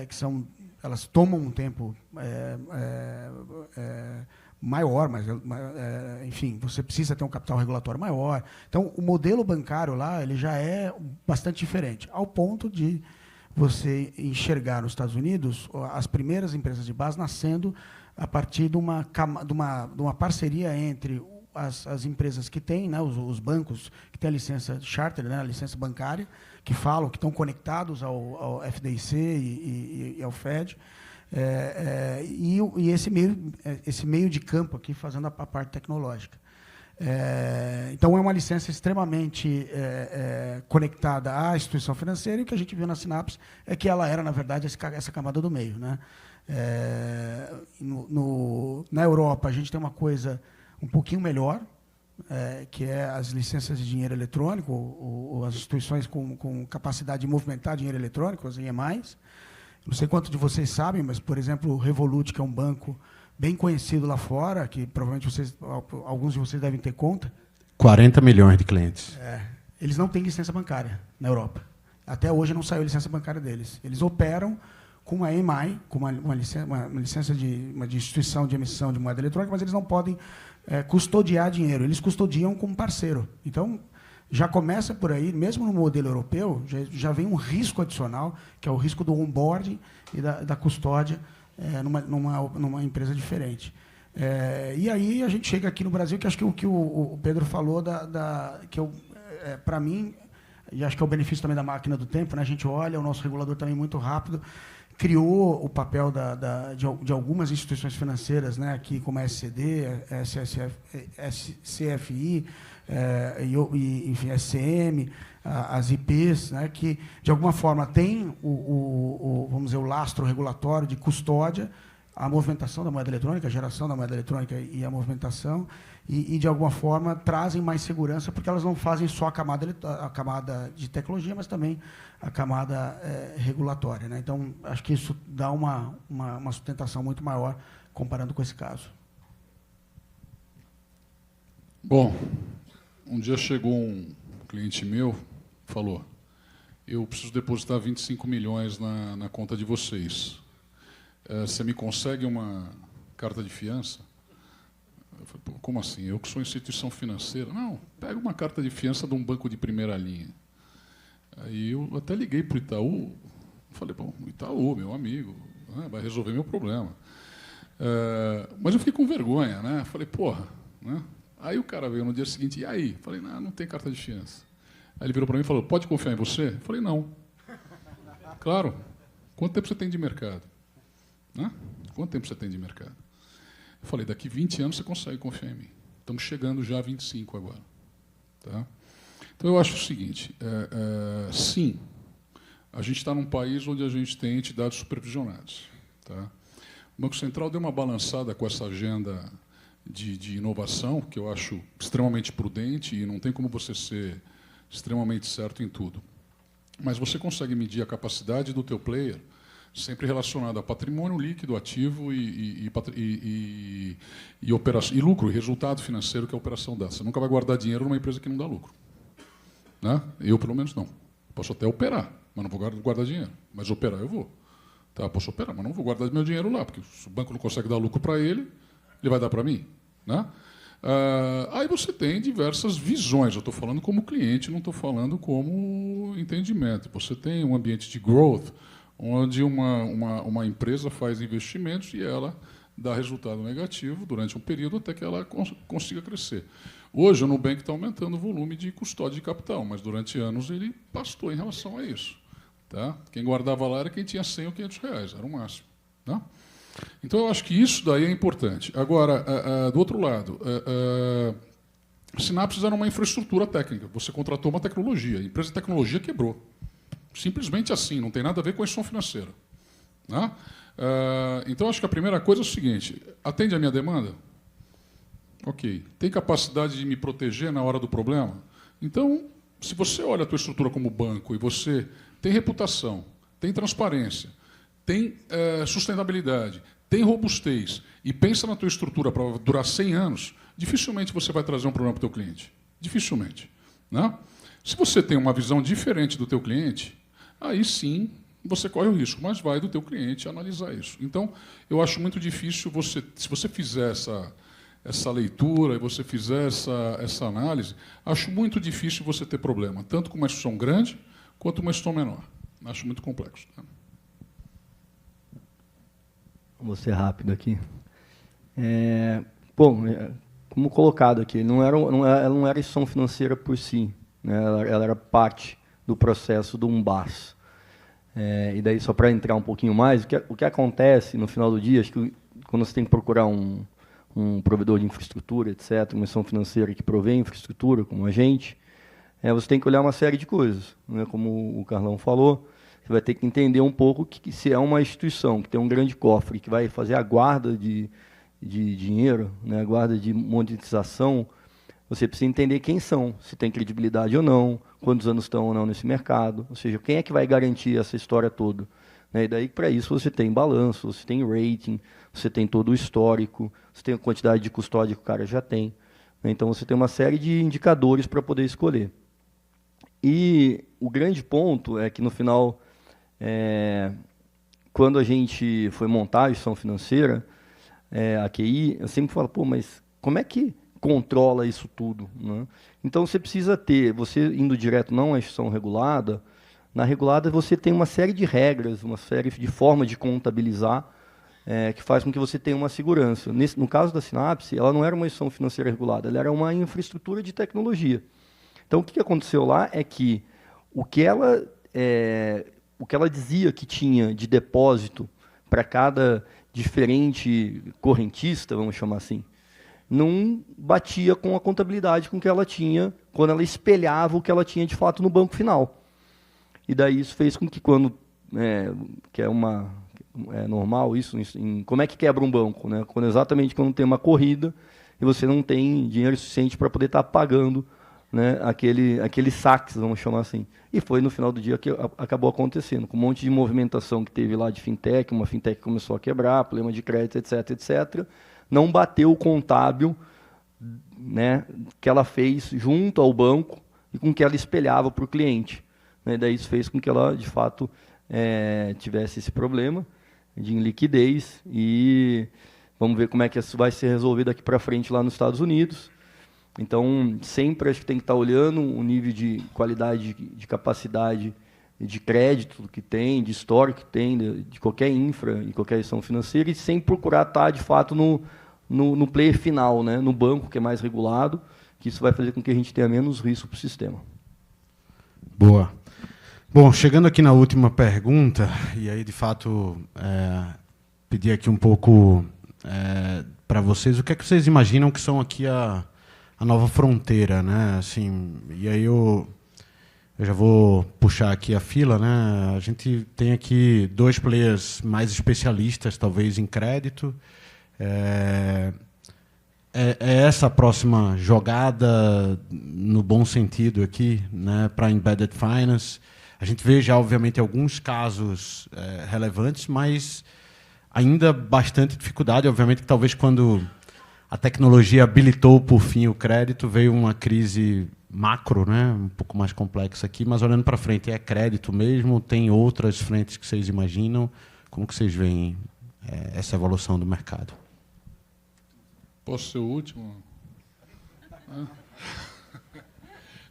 que elas tomam um tempo maior, mas enfim, você precisa ter um capital regulatório maior. Então, o modelo bancário lá ele já é bastante diferente, ao ponto de você enxergar nos Estados Unidos as primeiras empresas de base nascendo a partir de uma parceria entre as empresas que têm, né, os bancos que têm a licença charter, né, a licença bancária, que estão conectados ao FDIC e ao Fed, e esse meio de campo aqui fazendo a parte tecnológica. Então, é uma licença extremamente conectada à instituição financeira, e o que a gente viu na Synapse é que ela era, na verdade, essa camada do meio, né? Na Europa, a gente tem uma coisa um pouquinho melhor, que é as licenças de dinheiro eletrônico, ou as instituições com capacidade de movimentar dinheiro eletrônico, as EMIs. Não sei quantos de vocês sabem, mas, por exemplo, o Revolut, que é um banco bem conhecido lá fora, que provavelmente alguns de vocês devem ter conta. 40 milhões de clientes. Eles não têm licença bancária na Europa. Até hoje não saiu a licença bancária deles. Eles operam com uma EMI, com uma licença de instituição de emissão de moeda eletrônica, mas eles não podem custodiar dinheiro. Eles custodiam como parceiro. Então, já começa por aí, mesmo no modelo europeu, já vem um risco adicional, que é o risco do onboarding e da custódia numa empresa diferente. E aí a gente chega aqui no Brasil, que acho que o que o Pedro falou, para mim, e acho que é o benefício também da máquina do tempo, né? A gente olha, o nosso regulador também muito rápido, criou o papel de algumas instituições financeiras, né, aqui como a SCD, CFI, enfim, SCM, as IPs, né, que, de alguma forma, têm vamos dizer, o lastro regulatório de custódia, a movimentação da moeda eletrônica, a geração da moeda eletrônica e a movimentação, e de alguma forma, trazem mais segurança, porque elas não fazem só a camada de tecnologia, mas também a camada regulatória, né? Então, acho que isso dá uma sustentação muito maior comparando com esse caso. Bom, Um dia chegou um cliente meu, falou, eu preciso depositar 25 milhões na conta de vocês. Você me consegue uma carta de fiança? Eu falei, pô, como assim? Eu que sou instituição financeira? Não, pega uma carta de fiança de um banco de primeira linha. Aí eu até liguei para o Itaú, falei, bom, o Itaú, meu amigo, né, vai resolver meu problema. Mas eu fiquei com vergonha, né? Falei, porra, né? Aí o cara veio no dia seguinte, e aí? Falei, não tem carta de fiança. Aí ele virou para mim e falou, pode confiar em você? Falei, não. Claro. Quanto tempo você tem de mercado? Né? Quanto tempo você tem de mercado? Eu falei, daqui 20 anos você consegue confiar em mim. Estamos chegando já a 25 agora. Tá? Então eu acho o seguinte, sim, a gente está num país onde a gente tem entidades supervisionadas. Tá? O Banco Central deu uma balançada com essa agenda de inovação, que eu acho extremamente prudente, e não tem como você ser extremamente certo em tudo. Mas você consegue medir a capacidade do teu player sempre relacionado a patrimônio líquido, ativo e lucro, e resultado financeiro que a operação dá. Você nunca vai guardar dinheiro numa empresa que não dá lucro. Né? Eu, pelo menos, não. Posso até operar, mas não vou guardar dinheiro. Mas operar eu vou. Tá? Posso operar, mas não vou guardar meu dinheiro lá, porque se o banco não consegue dar lucro para ele vai dar para mim. Né? Aí você tem diversas visões. Eu estou falando como cliente, não estou falando como entendimento. Você tem um ambiente de growth, onde uma empresa faz investimentos e ela dá resultado negativo durante um período até que ela consiga crescer. Hoje, o Nubank está aumentando o volume de custódia de capital, mas durante anos ele pastou em relação a isso. Tá? Quem guardava lá era quem tinha 100 ou 500 reais, era o máximo. Tá? Então, eu acho que isso daí é importante. Agora, do outro lado, Synapse era uma infraestrutura técnica. Você contratou uma tecnologia, a empresa de tecnologia quebrou. Simplesmente assim, não tem nada a ver com a instituição financeira. Né? Então, acho que a primeira coisa é o seguinte, atende a minha demanda? Ok. Tem capacidade de me proteger na hora do problema? Então, se você olha a tua estrutura como banco e você tem reputação, tem transparência, tem sustentabilidade, tem robustez e pensa na tua estrutura para durar 100 anos, dificilmente você vai trazer um problema para o teu cliente. Dificilmente. Né? Se você tem uma visão diferente do teu cliente, aí sim você corre o risco, mas vai do teu cliente analisar isso. Então, eu acho muito difícil se você fizer essa leitura e você fizer essa análise, acho muito difícil você ter problema, tanto com uma instituição grande quanto uma instituição menor. Acho muito complexo. Tá? Vou ser rápido aqui. Como colocado aqui, ela não era instituição financeira por si, né? Ela era parte do processo do BaaS. E daí, só para entrar um pouquinho mais, o que acontece no final do dia, acho que quando você tem que procurar um provedor de infraestrutura, etc., uma instituição financeira que provê infraestrutura, como a gente, você tem que olhar uma série de coisas. Né? Como o Carlão falou, você vai ter que entender um pouco que se é uma instituição que tem um grande cofre, que vai fazer a guarda de dinheiro, né? A guarda de monetização, você precisa entender quem são, se tem credibilidade ou não, quantos anos estão ou não nesse mercado, ou seja, quem é que vai garantir essa história toda. Né? E daí, para isso, você tem balanço, você tem rating, você tem todo o histórico, você tem a quantidade de custódia que o cara já tem. Né? Então, você tem uma série de indicadores para poder escolher. E o grande ponto é que, no final, quando a gente foi montar a instituição financeira, a QI, eu sempre falo, mas como é que controla isso tudo? Né? Então, você precisa ter, você indo direto não à instituição regulada, na regulada você tem uma série de regras, uma série de formas de contabilizar, que faz com que você tenha uma segurança. No caso da Synapse, ela não era uma instituição financeira regulada, ela era uma infraestrutura de tecnologia. Então, o que aconteceu lá é que o que ela dizia que tinha de depósito para cada diferente correntista, vamos chamar assim, não batia com a contabilidade com que ela tinha quando ela espelhava o que ela tinha de fato no banco final. E daí isso fez com que quando que é normal isso, como é que quebra um banco, né? Exatamente quando tem uma corrida e você não tem dinheiro suficiente para poder estar pagando, né, aquele saques, vamos chamar assim. E foi no final do dia que acabou acontecendo, com um monte de movimentação que teve lá de fintech, uma fintech começou a quebrar, problema de crédito, etc., etc. Não bateu o contábil né, que ela fez junto ao banco e com que ela espelhava para o cliente. Né? Daí isso fez com que ela, de fato, tivesse esse problema de liquidez e vamos ver como é que isso vai ser resolvido daqui para frente lá nos Estados Unidos. Então, sempre acho que tem que estar olhando o nível de qualidade, de capacidade de crédito que tem, de histórico que tem, de qualquer infra e qualquer instituição financeira, e sem procurar estar, de fato, no player final, né? No banco, que é mais regulado, que isso vai fazer com que a gente tenha menos risco para o sistema. Boa. Bom, chegando aqui na última pergunta, e aí, de fato, pedir aqui um pouco para vocês, o que é que vocês imaginam que são aqui a nova fronteira, né? Assim, e aí eu já vou puxar aqui a fila, né? A gente tem aqui 2 players mais especialistas, talvez, em crédito. É essa a próxima jogada, no bom sentido aqui, né, para Embedded Finance. A gente vê já, obviamente, alguns casos relevantes, mas ainda bastante dificuldade. Obviamente que talvez quando a tecnologia habilitou, por fim, o crédito, veio uma crise macro, né, um pouco mais complexa aqui, mas olhando para frente, é crédito mesmo? Tem outras frentes que vocês imaginam? Como que vocês veem essa evolução do mercado? Posso ser o último?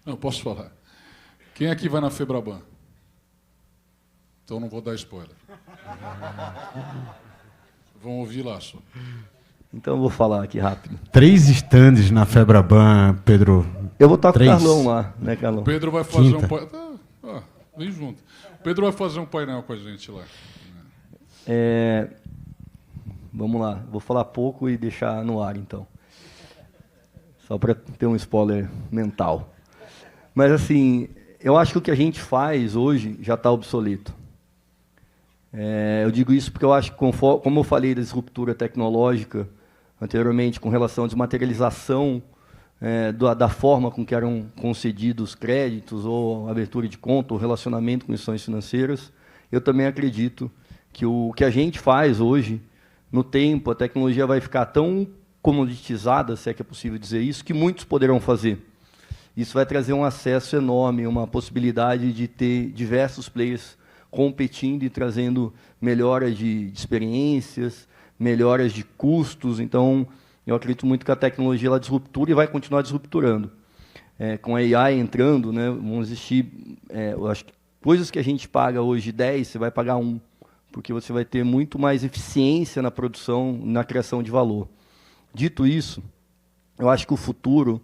Não, posso falar. Quem aqui vai na Febraban? Então não vou dar spoiler. Vão ouvir lá só. Então eu vou falar aqui rápido. 3 stands na Febraban, Pedro. Eu vou estar com o 3. Carlão lá, né, Carlão? O Pedro vai fazer Quinta. vem junto. O Pedro vai fazer um painel com a gente lá. Vamos lá, vou falar pouco e deixar no ar, então. Só para ter um spoiler mental. Mas, assim, eu acho que o que a gente faz hoje já está obsoleto. Eu digo isso porque eu acho que, como eu falei da disruptura tecnológica anteriormente, com relação à desmaterialização da forma com que eram concedidos créditos, ou abertura de conta, ou relacionamento com instituições financeiras, eu também acredito que o que a gente faz hoje, no tempo, a tecnologia vai ficar tão comoditizada, se é que é possível dizer isso, que muitos poderão fazer. Isso vai trazer um acesso enorme, uma possibilidade de ter diversos players competindo e trazendo melhoras de experiências, melhoras de custos. Então, eu acredito muito que a tecnologia ela disruptura e vai continuar disrupturando. Com a AI entrando, né, vão existir eu acho que coisas que a gente paga hoje 10, você vai pagar 1, porque você vai ter muito mais eficiência na produção, na criação de valor. Dito isso, eu acho que o futuro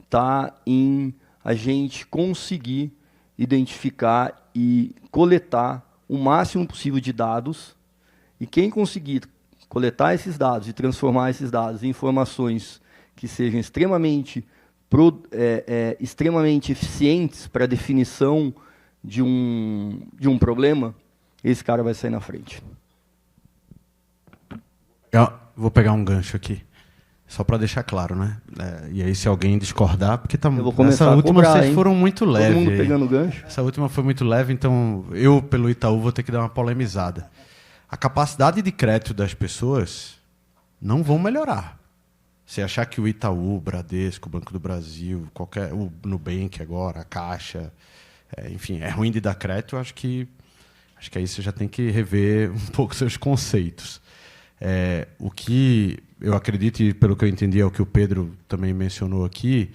está em a gente conseguir identificar e coletar o máximo possível de dados, e quem conseguir coletar esses dados e transformar esses dados em informações que sejam extremamente eficientes para a definição de um problema, esse cara vai sair na frente. Eu vou pegar um gancho aqui, só para deixar claro, né? E aí, se alguém discordar, porque eu vou começar essa última cobrar, vocês foram muito leves. Todo mundo pegando gancho. Essa última foi muito leve, então eu, pelo Itaú, vou ter que dar uma polemizada. A capacidade de crédito das pessoas não vão melhorar. Se achar que o Itaú, o Bradesco, o Banco do Brasil, o Nubank agora, a Caixa, enfim, é ruim de dar crédito, acho que aí você já tem que rever um pouco seus conceitos. O que eu acredito, e pelo que eu entendi, é o que o Pedro também mencionou aqui,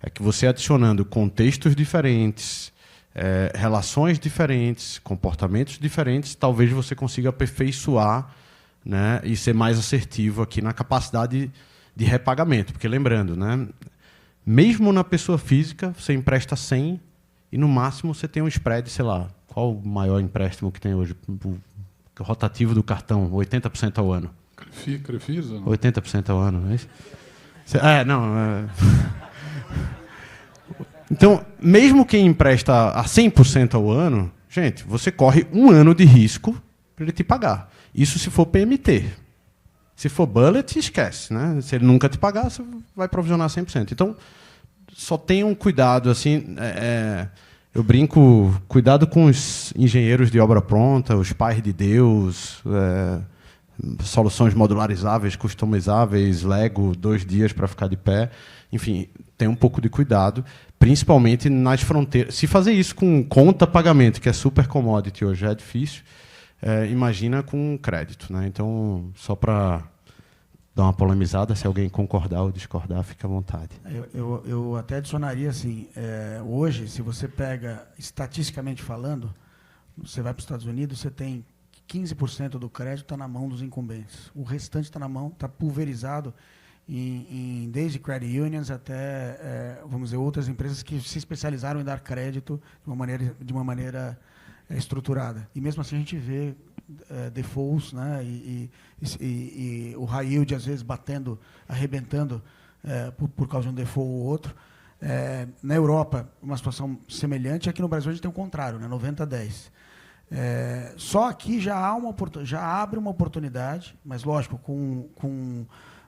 é que você adicionando contextos diferentes, relações diferentes, comportamentos diferentes, talvez você consiga aperfeiçoar, né, e ser mais assertivo aqui na capacidade de repagamento. Porque, lembrando, né, mesmo na pessoa física, você empresta 100 e, no máximo, você tem um spread, sei lá, qual o maior empréstimo que tem hoje? O rotativo do cartão, 80% ao ano. Crefisa? 80% ao ano, não é isso? Então, mesmo quem empresta a 100% ao ano, gente, você corre 1 ano de risco para ele te pagar. Isso se for PMT. Se for bullet, esquece, né? Se ele nunca te pagar, você vai provisionar 100%. Então, só tenham um cuidado, assim, eu brinco, cuidado com os engenheiros de obra pronta, os pais de Deus, soluções modularizáveis, customizáveis, Lego, 2 dias para ficar de pé. Enfim, tem um pouco de cuidado, principalmente nas fronteiras. Se fazer isso com conta pagamento, que é super commodity hoje, é difícil, imagina com crédito, né? Então, só para dar uma polemizada, se alguém concordar ou discordar, fica à vontade. Eu até adicionaria assim, hoje, se você pega, estatisticamente falando, você vai para os Estados Unidos, você tem 15% do crédito está na mão dos incumbentes. O restante está na mão, está pulverizado desde credit unions até, vamos dizer, outras empresas que se especializaram em dar crédito de uma maneira estruturada. E mesmo assim a gente vê defaults, né, e o high yield às vezes arrebentando por causa de um default ou outro. Na Europa, uma situação semelhante. Aqui no Brasil a gente tem o contrário, né, 90-10. Só aqui já abre uma oportunidade, mas lógico,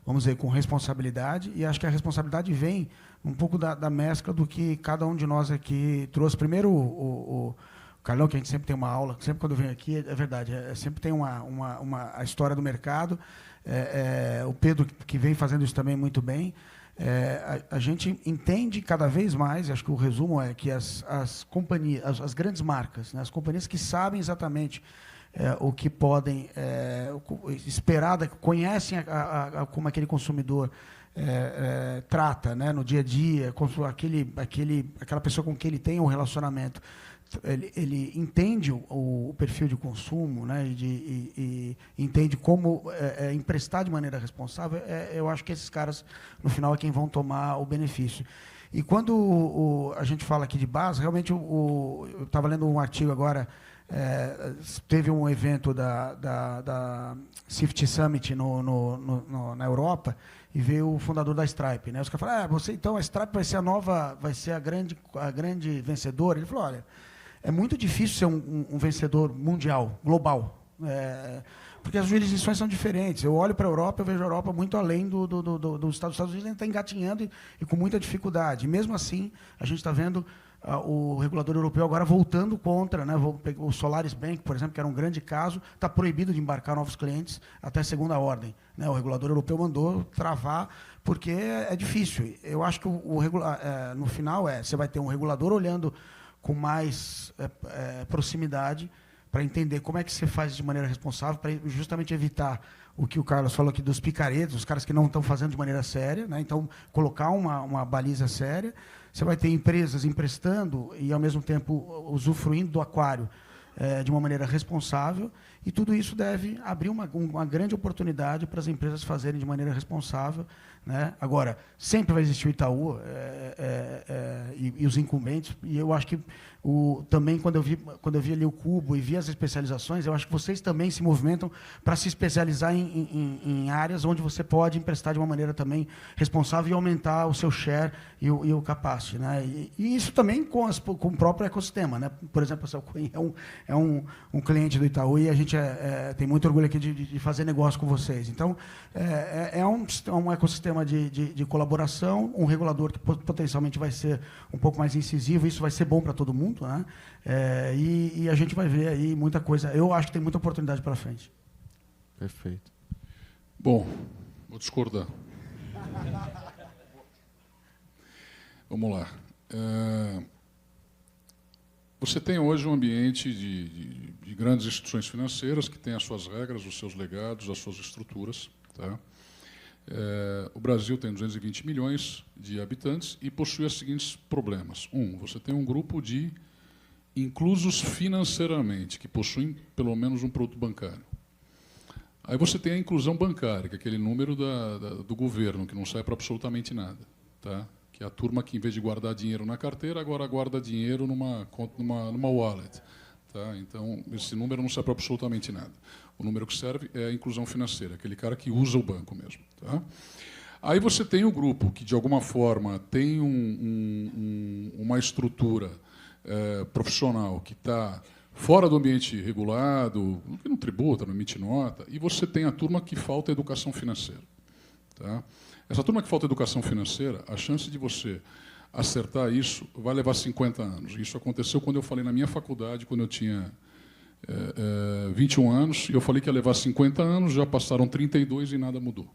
vamos dizer, com responsabilidade, e acho que a responsabilidade vem um pouco da mescla do que cada um de nós aqui trouxe. Primeiro, o Carlão, que a gente sempre tem uma aula, sempre quando eu venho aqui, é verdade, sempre tem a história do mercado, o Pedro, que vem fazendo isso também muito bem. A gente entende cada vez mais, acho que o resumo é que as companhias, as grandes marcas, né, as companhias que sabem exatamente o que podem esperar, conhecem como aquele consumidor trata, né, no dia a dia, aquela pessoa com quem ele tem um relacionamento. Ele entende o perfil de consumo, né, e entende como emprestar de maneira responsável. Eu acho que esses caras, no final, é quem vão tomar o benefício. E quando a gente fala aqui de base, realmente, eu estava lendo um artigo agora, teve um evento da Swift Summit na Europa, e veio o fundador da Stripe, né? Os caras falaram, então a Stripe vai ser a grande vencedora. Ele falou, olha, é muito difícil ser um vencedor mundial, global, porque as jurisdições são diferentes. Eu olho para a Europa, eu vejo a Europa muito além dos Estados Unidos, ainda está engatinhando e com muita dificuldade. E mesmo assim, a gente está vendo o regulador europeu agora voltando contra, né? O Solaris Bank, por exemplo, que era um grande caso, está proibido de embarcar novos clientes até segunda ordem, né? O regulador europeu mandou travar, porque é difícil. Eu acho que no final você vai ter um regulador olhando com mais proximidade para entender como é que você faz de maneira responsável, para justamente evitar o que o Carlos falou aqui dos picaretos, os caras que não estão fazendo de maneira séria, né? Então, colocar uma baliza séria. Você vai ter empresas emprestando e, ao mesmo tempo, usufruindo do aquário de uma maneira responsável, e tudo isso deve abrir uma grande oportunidade para as empresas fazerem de maneira responsável, né? Agora, sempre vai existir o Itaú e os incumbentes, e eu acho que também, quando eu vi ali o Cubo e vi as especializações, eu acho que vocês também se movimentam para se especializar em áreas onde você pode emprestar de uma maneira também responsável e aumentar o seu share e o capacity, né? E isso também com o próprio ecossistema, né? Por exemplo, o Coin é um cliente do Itaú e a gente tem muito orgulho aqui de fazer negócio com vocês. Então, é um ecossistema de colaboração, um regulador que potencialmente vai ser um pouco mais incisivo, isso vai ser bom para todo mundo, né? E a gente vai ver aí muita coisa. Eu acho que tem muita oportunidade para frente. Perfeito. Bom, vou discordar. Vamos lá. Você tem hoje um ambiente de grandes instituições financeiras que têm as suas regras, os seus legados, as suas estruturas. Tá? O Brasil tem 220 milhões de habitantes e possui os seguintes problemas. Você tem um grupo de inclusos financeiramente, que possuem pelo menos um produto bancário. Aí você tem a inclusão bancária, que é aquele número do governo, que não sai para absolutamente nada. Tá? Que é a turma que, em vez de guardar dinheiro na carteira, agora guarda dinheiro numa wallet. Tá? Então, esse número não serve para absolutamente nada. O número que serve é a inclusão financeira, aquele cara que usa o banco mesmo. Tá? Aí você tem o grupo que, de alguma forma, tem uma estrutura profissional que está fora do ambiente regulado, que não tributa, não emite nota, e você tem a turma que falta educação financeira. Tá? Essa turma que falta educação financeira, a chance de você acertar isso vai levar 50 anos. Isso aconteceu quando eu falei na minha faculdade, quando eu tinha 21 anos, e eu falei que ia levar 50 anos, já passaram 32 e nada mudou.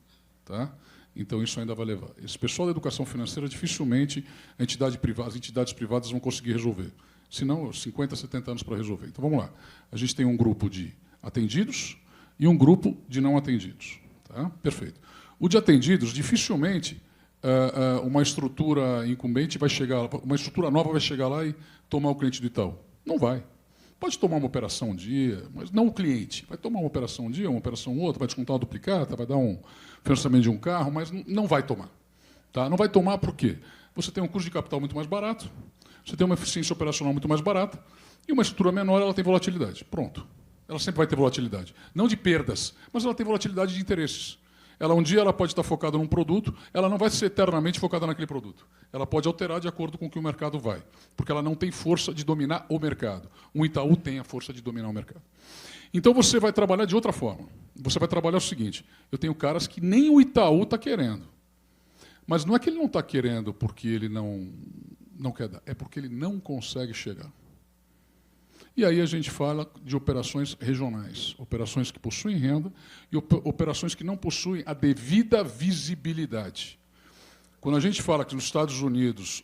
Tá? Então, isso ainda vai levar. Esse pessoal da educação financeira, dificilmente as entidades privadas vão conseguir resolver. Senão, 50, 70 anos para resolver. Então, vamos lá. A gente tem um grupo de atendidos e um grupo de não atendidos. Tá? Perfeito. O de atendidos, dificilmente, uma estrutura incumbente vai chegar, uma estrutura nova vai chegar lá e tomar o cliente do Itaú. Não vai. Pode tomar uma operação um dia, mas não o cliente. Vai tomar uma operação um dia, uma operação outra, vai descontar uma duplicata, vai dar um financiamento de um carro, mas não vai tomar. Tá? Não vai tomar por quê? Você tem um custo de capital muito mais barato, você tem uma eficiência operacional muito mais barata, e uma estrutura menor ela tem volatilidade. Pronto. Ela sempre vai ter volatilidade. Não de perdas, mas ela tem volatilidade de interesses. Um dia ela pode estar focada num produto, ela não vai ser eternamente focada naquele produto. Ela pode alterar de acordo com o que o mercado vai, porque ela não tem força de dominar o mercado. Um Itaú tem a força de dominar o mercado. Então você vai trabalhar de outra forma. Você vai trabalhar o seguinte: eu tenho caras que nem o Itaú está querendo. Mas não é que ele não está querendo porque ele não quer dar, é porque ele não consegue chegar. E aí a gente fala de operações regionais, operações que possuem renda e operações que não possuem a devida visibilidade. Quando a gente fala que nos Estados Unidos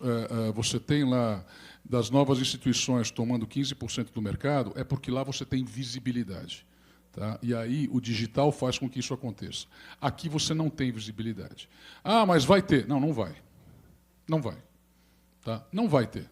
você tem lá das novas instituições tomando 15% do mercado, é porque lá você tem visibilidade. Tá? E aí o digital faz com que isso aconteça. Aqui você não tem visibilidade. Ah, mas vai ter. Não, não vai. Não vai. Tá? Não vai ter.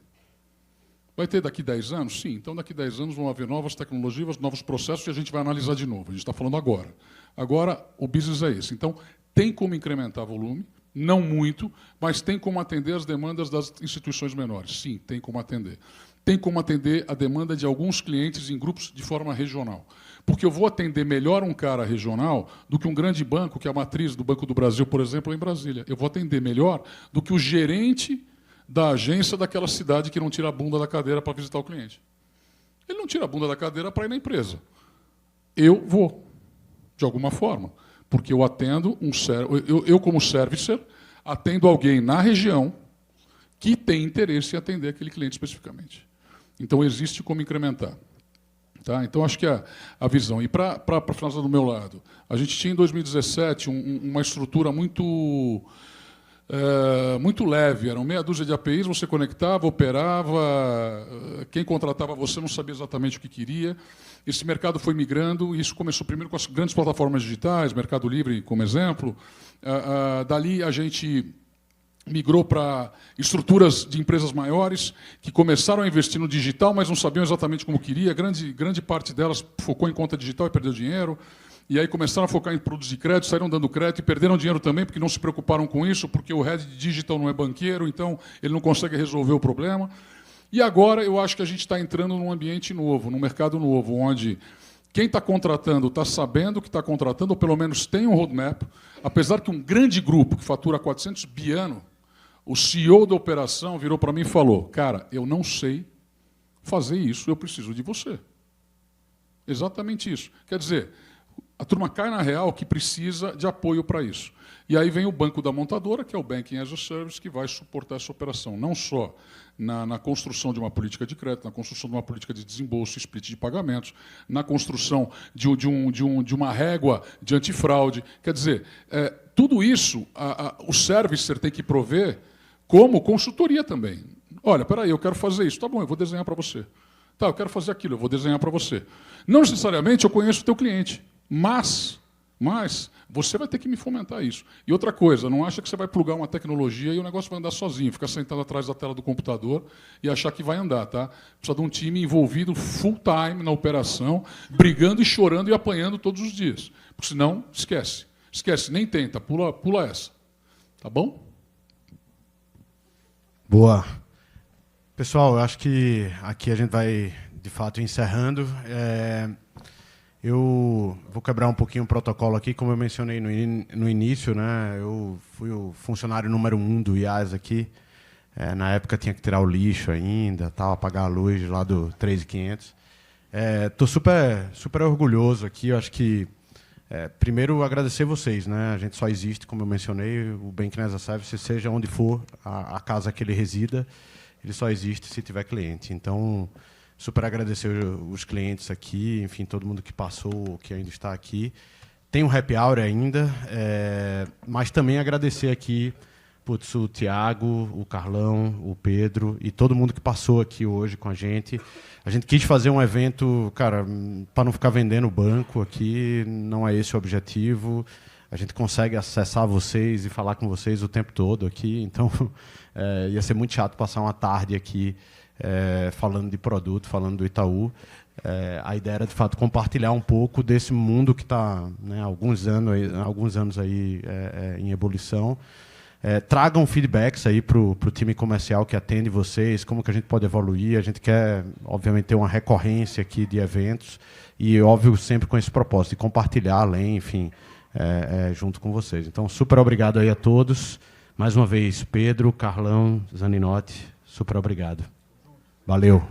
Vai ter daqui 10 anos? Sim. Então, daqui 10 anos vão haver novas tecnologias, novos processos, e a gente vai analisar de novo. A gente está falando agora. Agora, o business é esse. Então, tem como incrementar volume, não muito, mas tem como atender as demandas das instituições menores. Sim, tem como atender. Tem como atender a demanda de alguns clientes em grupos de forma regional. Porque eu vou atender melhor um cara regional do que um grande banco, que é a matriz do Banco do Brasil, por exemplo, em Brasília. Eu vou atender melhor do que o gerente da agência daquela cidade que não tira a bunda da cadeira para visitar o cliente. Ele não tira a bunda da cadeira para ir na empresa. Eu vou, de alguma forma, porque eu atendo eu como servicer, atendo alguém na região que tem interesse em atender aquele cliente especificamente. Então, existe como incrementar. Tá? Então, acho que a visão. E para finalizar do meu lado, a gente tinha em 2017 uma estrutura muito leve, eram meia dúzia de APIs, você conectava, operava, quem contratava você não sabia exatamente o que queria. Esse mercado foi migrando, e isso começou primeiro com as grandes plataformas digitais, Mercado Livre como exemplo. Dali a gente migrou para estruturas de empresas maiores, que começaram a investir no digital, mas não sabiam exatamente como queria. Grande parte delas focou em conta digital e perdeu dinheiro. E aí começaram a focar em produtos de crédito, saíram dando crédito e perderam dinheiro também, porque não se preocuparam com isso, porque o head de digital não é banqueiro, então ele não consegue resolver o problema. E agora eu acho que a gente está entrando num ambiente novo, num mercado novo, onde quem está contratando está sabendo que está contratando, ou pelo menos tem um roadmap, apesar que um grande grupo que fatura 400 bi ano, o CEO da operação virou para mim e falou: cara, eu não sei fazer isso, eu preciso de você. Exatamente isso. Quer dizer, a turma cai na real que precisa de apoio para isso. E aí vem o banco da montadora, que é o Banking as a Service, que vai suportar essa operação, não só na construção de uma política de crédito, na construção de uma política de desembolso, split de pagamentos, na construção de uma régua de antifraude. Quer dizer, tudo isso o servicer tem que prover como consultoria também. Olha, espera aí, eu quero fazer isso. Tá bom, eu vou desenhar para você. Tá, eu quero fazer aquilo, eu vou desenhar para você. Não necessariamente eu conheço o teu cliente, mas você vai ter que me fomentar isso. E outra coisa, não acha que você vai plugar uma tecnologia e o negócio vai andar sozinho, ficar sentado atrás da tela do computador e achar que vai andar. Tá? Precisa de um time envolvido full time na operação, brigando e chorando e apanhando todos os dias. Porque senão, esquece. Esquece, nem tenta, pula essa. Tá bom? Boa. Pessoal, eu acho que aqui a gente vai, de fato, encerrando. Eu vou quebrar um pouquinho o protocolo aqui, como eu mencionei no início, né? Eu fui o funcionário número 1 do IaaS aqui. Na época tinha que tirar o lixo ainda, tal, apagar a luz lá do 3.500. Estou super orgulhoso aqui. Eu acho que, primeiro, agradecer vocês, né? A gente só existe, como eu mencionei, o Banking as a Service, seja onde for a casa que ele resida, ele só existe se tiver cliente. Então, super agradecer os clientes aqui, enfim, todo mundo que passou, que ainda está aqui. Tem um happy hour ainda, mas também agradecer aqui o Thiago, o Carlão, o Pedro e todo mundo que passou aqui hoje com a gente. A gente quis fazer um evento, cara, para não ficar vendendo banco aqui, não é esse o objetivo. A gente consegue acessar vocês e falar com vocês o tempo todo aqui, então ia ser muito chato passar uma tarde aqui falando de produto, falando do Itaú. A ideia era, de fato, compartilhar um pouco desse mundo que está, né, há alguns anos aí em ebulição. Tragam feedbacks aí para o time comercial que atende vocês, como que a gente pode evoluir. A gente quer, obviamente, ter uma recorrência aqui de eventos e, óbvio, sempre com esse propósito de compartilhar além, enfim, junto com vocês. Então, super obrigado aí a todos. Mais uma vez, Pedro, Carlão, Zaninotti, super obrigado. Valeu.